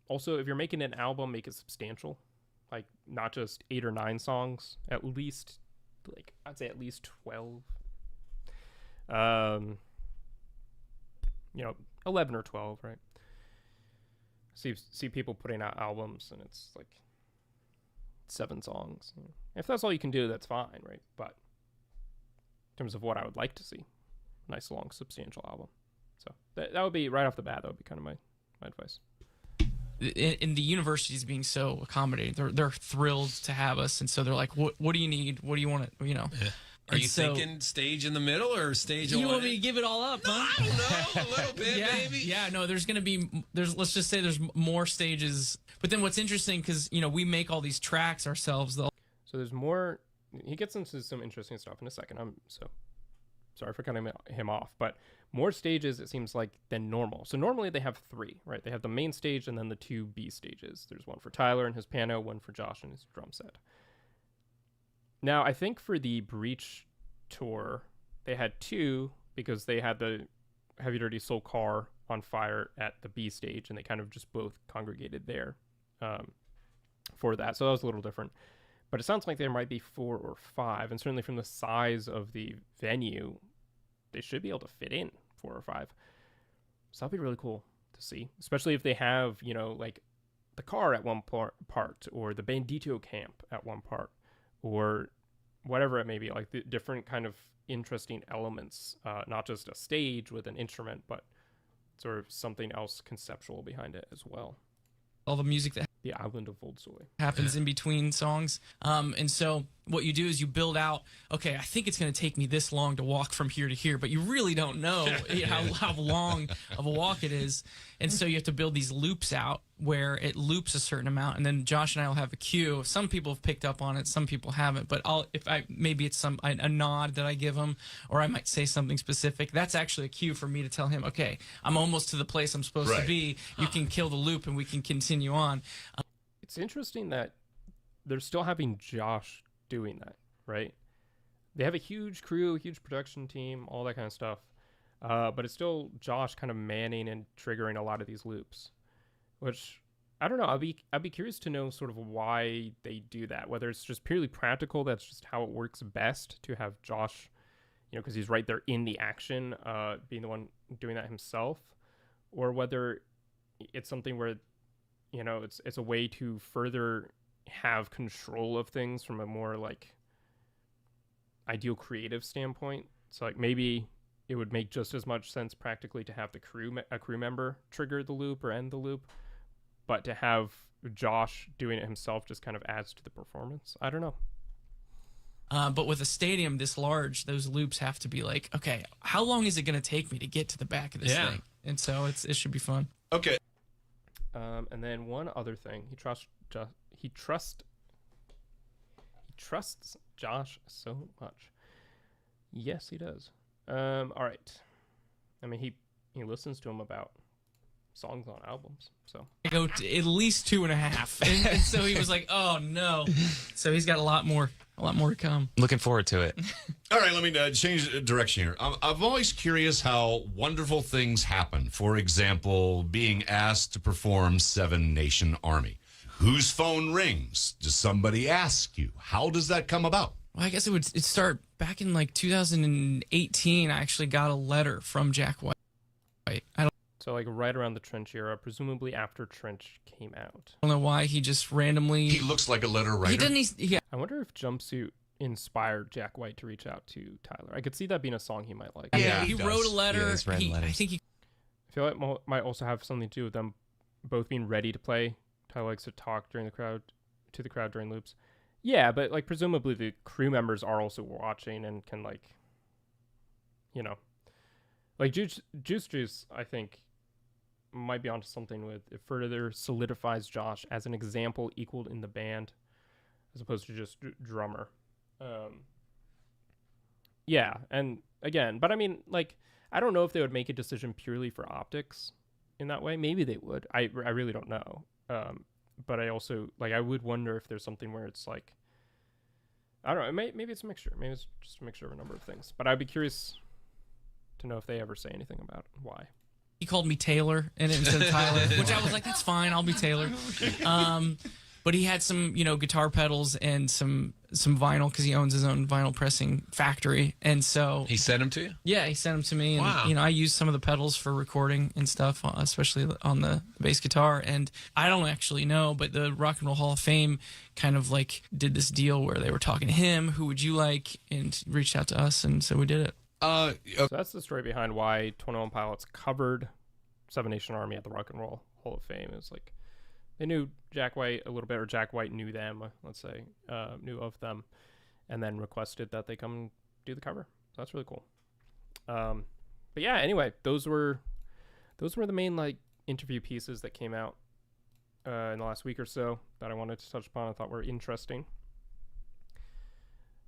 Also, if you're making an album, make it substantial. Like, not just 8 or 9 songs. At least, I'd say at least 12. 11 or 12, right? See people putting out albums, and it's like 7 songs. If that's all you can do, that's fine, right? But in terms of what I would like to see, nice, long, substantial album. So that would be, right off the bat, that would be kind of my advice. In the universities being so accommodating, they're thrilled to have us, and so they're like, "What do you need? What do you want to, Yeah. Are you thinking stage in the middle or stage? You want me to give it all up? No, huh? I don't know, a little bit, maybe. Yeah, no. There's gonna be let's just say there's more stages. But then what's interesting, because we make all these tracks ourselves. So there's more. He gets into some interesting stuff in a second. I'm so sorry for cutting him off, but more stages, it seems like, than normal. So normally they have 3, right? They have the main stage and then the 2 B stages. There's one for Tyler and his piano, one for Josh and his drum set. Now, I think for the Breach tour, they had 2 because they had the Heavy Dirty Soul car on fire at the B stage, and they kind of just both congregated there for that. So that was a little different. But it sounds like there might be 4 or 5, and certainly from the size of the venue, they should be able to fit in 4 or 5. So that'd be really cool to see, especially if they have, like the car at one part, or the Bandito camp at one part, or whatever it may be, like the different kind of interesting elements, not just a stage with an instrument, but sort of something else conceptual behind it as well. All the music that the island of Voltsoy happens in between songs. And so what you do is you build out, okay, I think it's going to take me this long to walk from here to here, but you really don't know how long of a walk it is. And so you have to build these loops out where it loops a certain amount. And then Josh and I will have a cue. Some people have picked up on it, some people haven't, but maybe it's a nod that I give him, or I might say something specific. That's actually a cue for me to tell him, okay, I'm almost to the place I'm supposed to be. You can kill the loop and we can continue on. It's interesting that they're still having Josh doing that, right? They have a huge crew, a huge production team, all that kind of stuff. But it's still Josh kind of manning and triggering a lot of these loops, which I don't know. I'd be curious to know sort of why they do that, whether it's just purely practical. That's just how it works best to have Josh, because he's right there in the action, being the one doing that himself, or whether it's something where, it's a way to further have control of things from a more like ideal creative standpoint. So like maybe it would make just as much sense practically to have a crew member trigger the loop or end the loop, but to have Josh doing it himself just kind of adds to the performance. I don't know. But with a stadium this large, those loops have to be like, okay, how long is it going to take me to get to the back of this thing? And so it should be fun. Okay. And then one other thing, he trusts Josh so much. Yes, he does. All right. I mean, he listens to him about songs on albums. So I go to at least 2.5, and so he was like, "Oh no!" So he's got a lot more A lot more to come. Looking forward to it. All right, let me change direction here. I'm always curious how wonderful things happen. For example, being asked to perform Seven Nation Army. Whose phone rings? Does somebody ask you? How does that come about? Well, I guess it'd start back in like 2018. I actually got a letter from Jack White. So like right around the Trench era, presumably after Trench came out. I don't know why he just randomly. He looks like a letter writer. He doesn't. Yeah. I wonder if Jumpsuit inspired Jack White to reach out to Tyler. I could see that being a song he might like. Yeah, he wrote a letter. Yeah, he's written letters. I think he. I feel like it might also have something to do with them both being ready to play. Tyler likes to talk to the crowd during loops. Yeah, but like presumably the crew members are also watching and can like, you know, like Juice Juice. I think might be onto something with it further solidifies Josh as an example equaled in the band as opposed to just drummer. Yeah, and again, but I mean, like, I don't know if they would make a decision purely for optics in that way. Maybe they would. I really don't know. But I also, like, I would wonder if there's something where it's like, I don't know, maybe it's a mixture. Maybe it's just a mixture of a number of things. But I'd be curious to know if they ever say anything about why. He called me Taylor and instead of Tyler, which I was like, that's fine, I'll be Taylor. But he had some, guitar pedals and some vinyl because he owns his own vinyl pressing factory, and so he sent them to you. Yeah, he sent them to me, and wow. I used some of the pedals for recording and stuff, especially on the bass guitar. And I don't actually know, but the Rock and Roll Hall of Fame kind of like did this deal where they were talking to him, who would you like, and reached out to us, and so we did it. So that's the story behind why 21 Pilots covered Seven Nation Army at the Rock and Roll Hall of Fame. It was like they knew Jack White a little bit, or Jack White knew them, let's say, knew of them, and then requested that they come do the cover. So that's really cool. But yeah, anyway, those were the main like interview pieces that came out in the last week or so that I wanted to touch upon. I thought were interesting.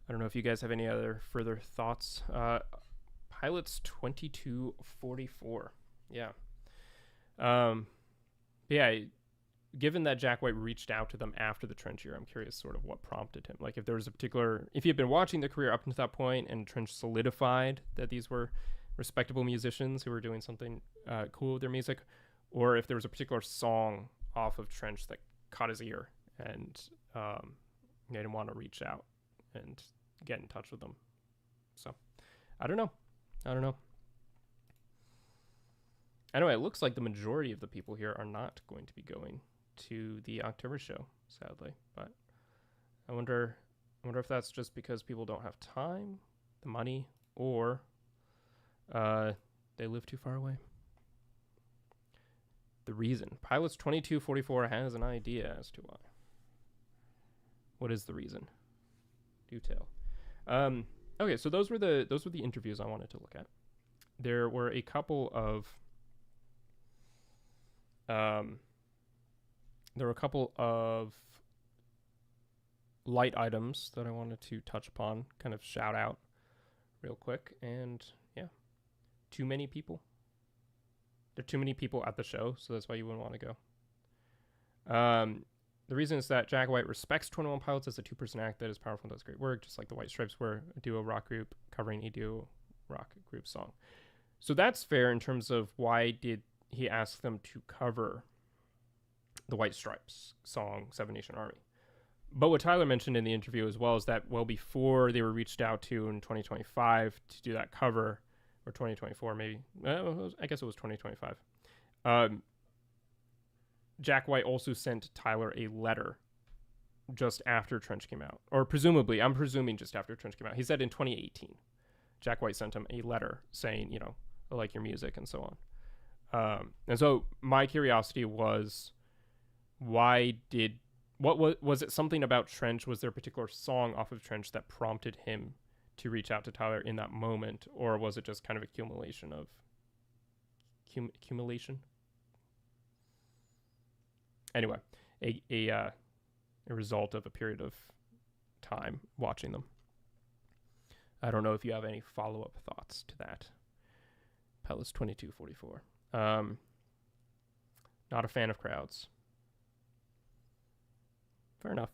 I don't know if you guys have any other further thoughts. Pilots 2244. Yeah. Yeah. Given that Jack White reached out to them after the Trench year, I'm curious sort of what prompted him. Like if there was if he had been watching their career up until that point and Trench solidified that these were respectable musicians who were doing something cool with their music, or if there was a particular song off of Trench that caught his ear and he didn't want to reach out and get in touch with them. So I don't know. Anyway, it looks like the majority of the people here are not going to be going to the October show, sadly. But I wonder if that's just because people don't have time, the money, or they live too far away. The reason. Pilots 2244 has an idea as to why. What is the reason? Do tell. Okay, so those were the interviews I wanted to look at. There were a couple of light items that I wanted to touch upon, kind of shout out real quick. And yeah, too many people. There are too many people at the show, so that's why you wouldn't want to go. The reason is that Jack White respects 21 Pilots as a two-person act that is powerful and does great work, just like the White Stripes were a duo rock group covering a duo rock group song. So that's fair in terms of why did he ask them to cover the White Stripes song, Seven Nation Army. But what Tyler mentioned in the interview as well is that, well, before they were reached out to in 2025 to do that cover, or 2024 maybe, I guess it was 2025, Jack White also sent Tyler a letter just after Trench came out. Or presumably, I'm presuming just after Trench came out. He said in 2018, Jack White sent him a letter saying, I like your music and so on. And so my curiosity was, was it something about Trench? Was there a particular song off of Trench that prompted him to reach out to Tyler in that moment? Or was it just kind of accumulation of accumulation? Anyway, a result of a period of time watching them. I don't know if you have any follow-up thoughts to that. Pilots 2244. Not a fan of crowds. Fair enough.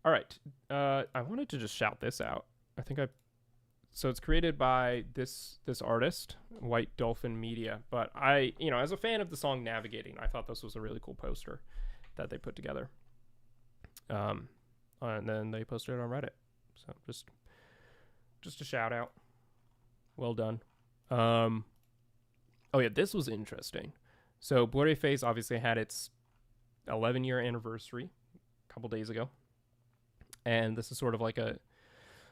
All All right. I wanted to just shout this out. So it's created by this artist, White Dolphin Media. But I, as a fan of the song Navigating, I thought this was a really cool poster that they put together. And then they posted it on Reddit. So just a shout out. Well done. Oh yeah, this was interesting. So Blurry Face obviously had its 11-year anniversary a couple days ago. And this is sort of like a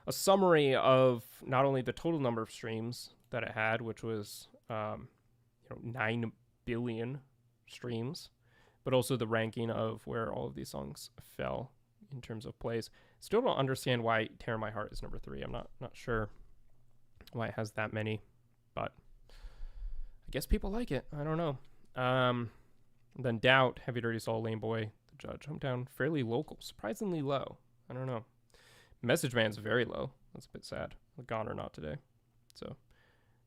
summary of not only the total number of streams that it had, which was 9 billion streams, but also the ranking of where all of these songs fell in terms of plays. Still don't understand why Tear My Heart is number 3. I'm not sure why it has that many, but I guess people like it. I don't know. Then Doubt, Heavy Dirty Soul, Lame Boy, The Judge, Hometown, fairly local, surprisingly low. I don't know. Message Man's very low. That's a bit sad. Gone or Not Today. So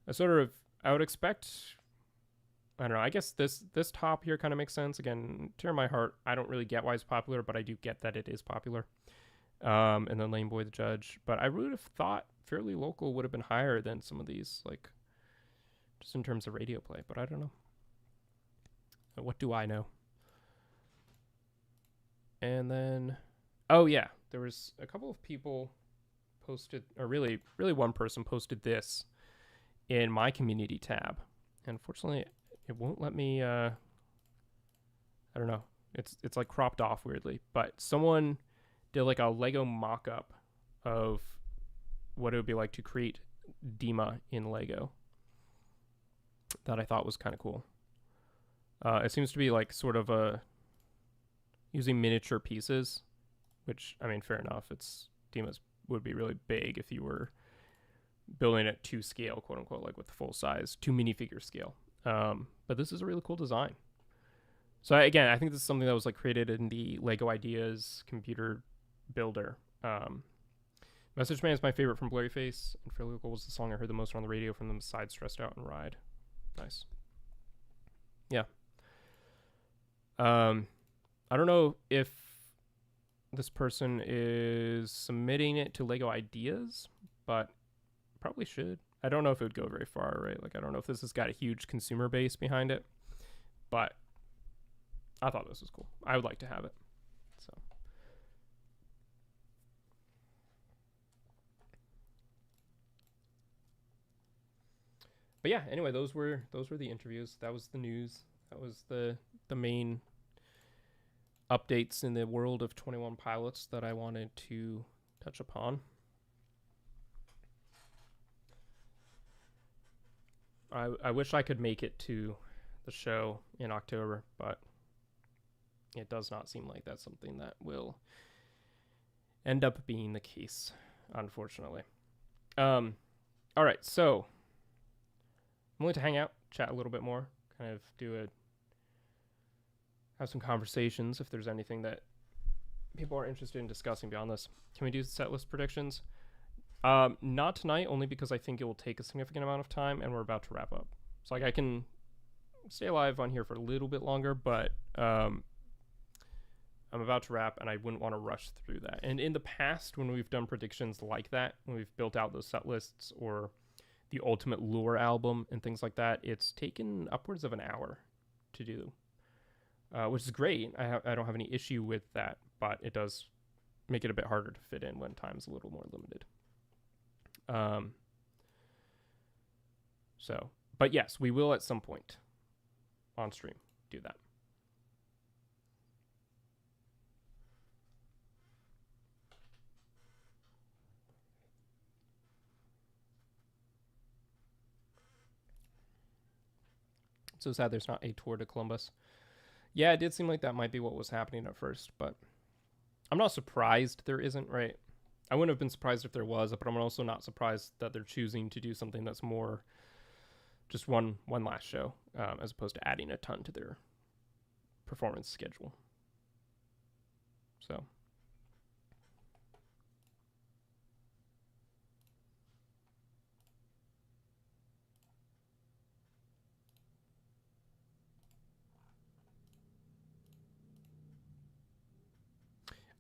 I would expect, I don't know, I guess this top here kind of makes sense. Again, Tear My Heart, I don't really get why it's popular, but I do get that it is popular. And then Lame Boy, The Judge. But I would have thought fairly local would have been higher than some of these, like, just in terms of radio play, but I don't know. What do I know? And then, oh yeah, there was a couple of people posted, or really one person posted this in my community tab. And unfortunately, it won't let me, I don't know. It's like cropped off weirdly, but someone did like a Lego mock-up of what it would be like to create dema in Lego that I thought was kind of cool. It seems to be like sort of using miniature pieces, which, I mean, fair enough. Demas would be really big if you were building it to scale, quote unquote, like with the full size, to minifigure scale. But this is a really cool design. So again, I think this is something that was like created in the Lego Ideas computer builder. Message Man is my favorite from Blurry Face, and Fairly Local was the song I heard the most on the radio from them besides Stressed Out and Ride. Nice. Yeah. I don't know if this person is submitting it to Lego Ideas, but probably should. I don't know if it would go very far, right? Like, I don't know if this has got a huge consumer base behind it, but I thought this was cool. I would like to have it. So. But yeah, anyway, those were the interviews. That was the news. That was the main updates in the world of 21 Pilots that I wanted to touch upon. I wish I could make it to the show in October, but it does not seem like that's something that will end up being the case, unfortunately. All right, so I'm going to hang out, chat a little bit more, kind of have some conversations if there's anything that people are interested in discussing beyond this. Can we do set list predictions? Not tonight, only because I think it will take a significant amount of time and we're about to wrap up. So like I can stay alive on here for a little bit longer, but I'm about to wrap and I wouldn't want to rush through that. And in the past, when we've done predictions like that, when we've built out those set lists or the Ultimate Lure album and things like that, it's taken upwards of an hour to do, which is great. I don't have any issue with that, but it does make it a bit harder to fit in when time's a little more limited. But yes, we will at some point on stream do that. So sad there's not a tour to Columbus. Yeah, it did seem like that might be what was happening at first, but I'm not surprised there isn't, right? I wouldn't have been surprised if there was, but I'm also not surprised that they're choosing to do something that's more just one last show, as opposed to adding a ton to their performance schedule. So.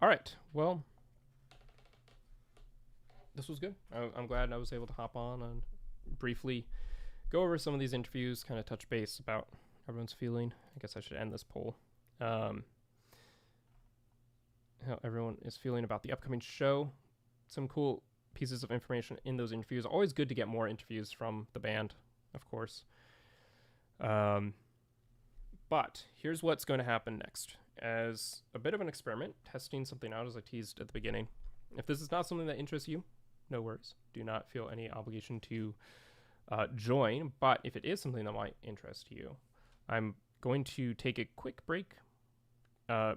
All right, well, this was good. I'm glad I was able to hop on and briefly go over some of these interviews, kind of touch base about everyone's feeling. I guess I should end this poll. How everyone is feeling about the upcoming show. Some cool pieces of information in those interviews. Always good to get more interviews from the band, of course. But here's what's going to happen next. As a bit of an experiment, testing something out as I teased at the beginning. If this is not something that interests you, no worries. Do not feel any obligation to join. But if it is something that might interest you, I'm going to take a quick break,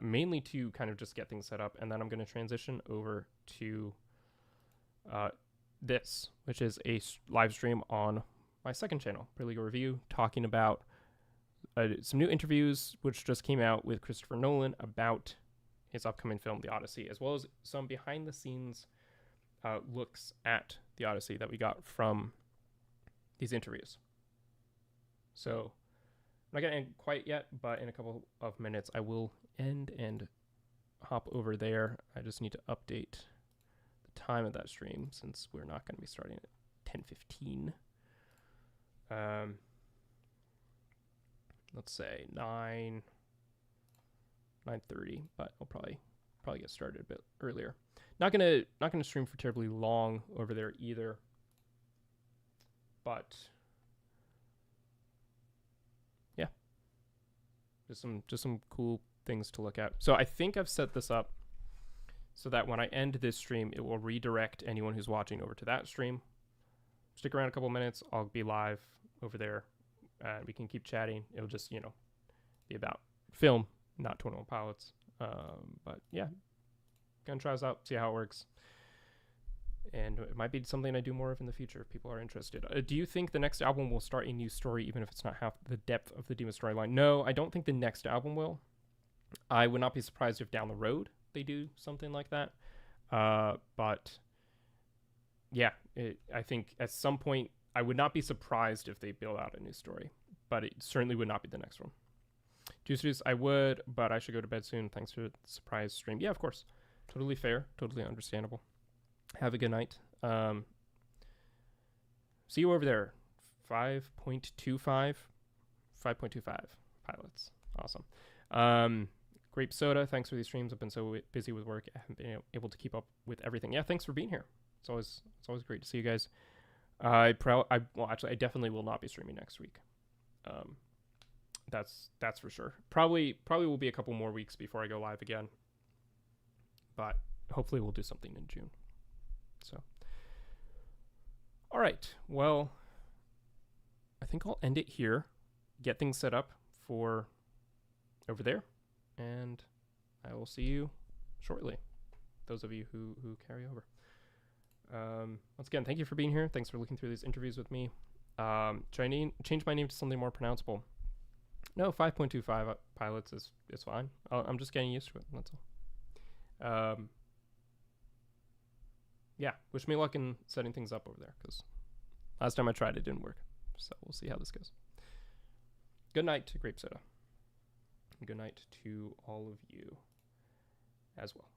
mainly to kind of just get things set up. And then I'm going to transition over to this, which is a live stream on my second channel, Perligo Review, talking about some new interviews which just came out with Christopher Nolan about his upcoming film, The Odyssey, as well as some behind-the-scenes looks at The Odyssey that we got from these interviews. So I'm not going to end quite yet, but in a couple of minutes I will end and hop over there. I just need to update the time of that stream since we're not going to be starting at 10:15. Let's say 9:30, but I'll probably get started a bit earlier. Not gonna stream for terribly long over there either, but yeah, just some cool things to look at. So I think I've set this up so that when I end this stream, it will redirect anyone who's watching over to that stream. Stick around a couple minutes. I'll be live over there, and we can keep chatting. It'll just, be about film, not 21 Pilots. But yeah, gonna try this out, see how it works. And it might be something I do more of in the future if people are interested. Do you think the next album will start a new story, even if it's not half the depth of the Dema storyline? No, I don't think the next album will. I would not be surprised if down the road they do something like that. But yeah, I think at some point, I would not be surprised if they build out a new story, but it certainly would not be the next one. Juice, I would, but I should go to bed soon. Thanks for the surprise stream. Yeah, of course. Totally fair. Totally understandable. Have a good night. See you over there. 5.25 pilots. Awesome. Grape Soda, thanks for these streams. I've been so busy with work. I haven't been able to keep up with everything. Yeah, thanks for being here. It's always great to see you guys. I definitely will not be streaming next week. That's for sure. Probably will be a couple more weeks before I go live again. But hopefully we'll do something in June. So, all right. Well, I think I'll end it here. Get things set up for over there, and I will see you shortly. Those of you who carry over. Once again, thank you for being here. Thanks for looking through these interviews with me. Change my name to something more pronounceable. No, 5.25 pilots is fine. I'm just getting used to it. That's all. Yeah, wish me luck in setting things up over there, because last time I tried it didn't work. So we'll see how this goes. Good night to Grape Soda. And good night to all of you as well.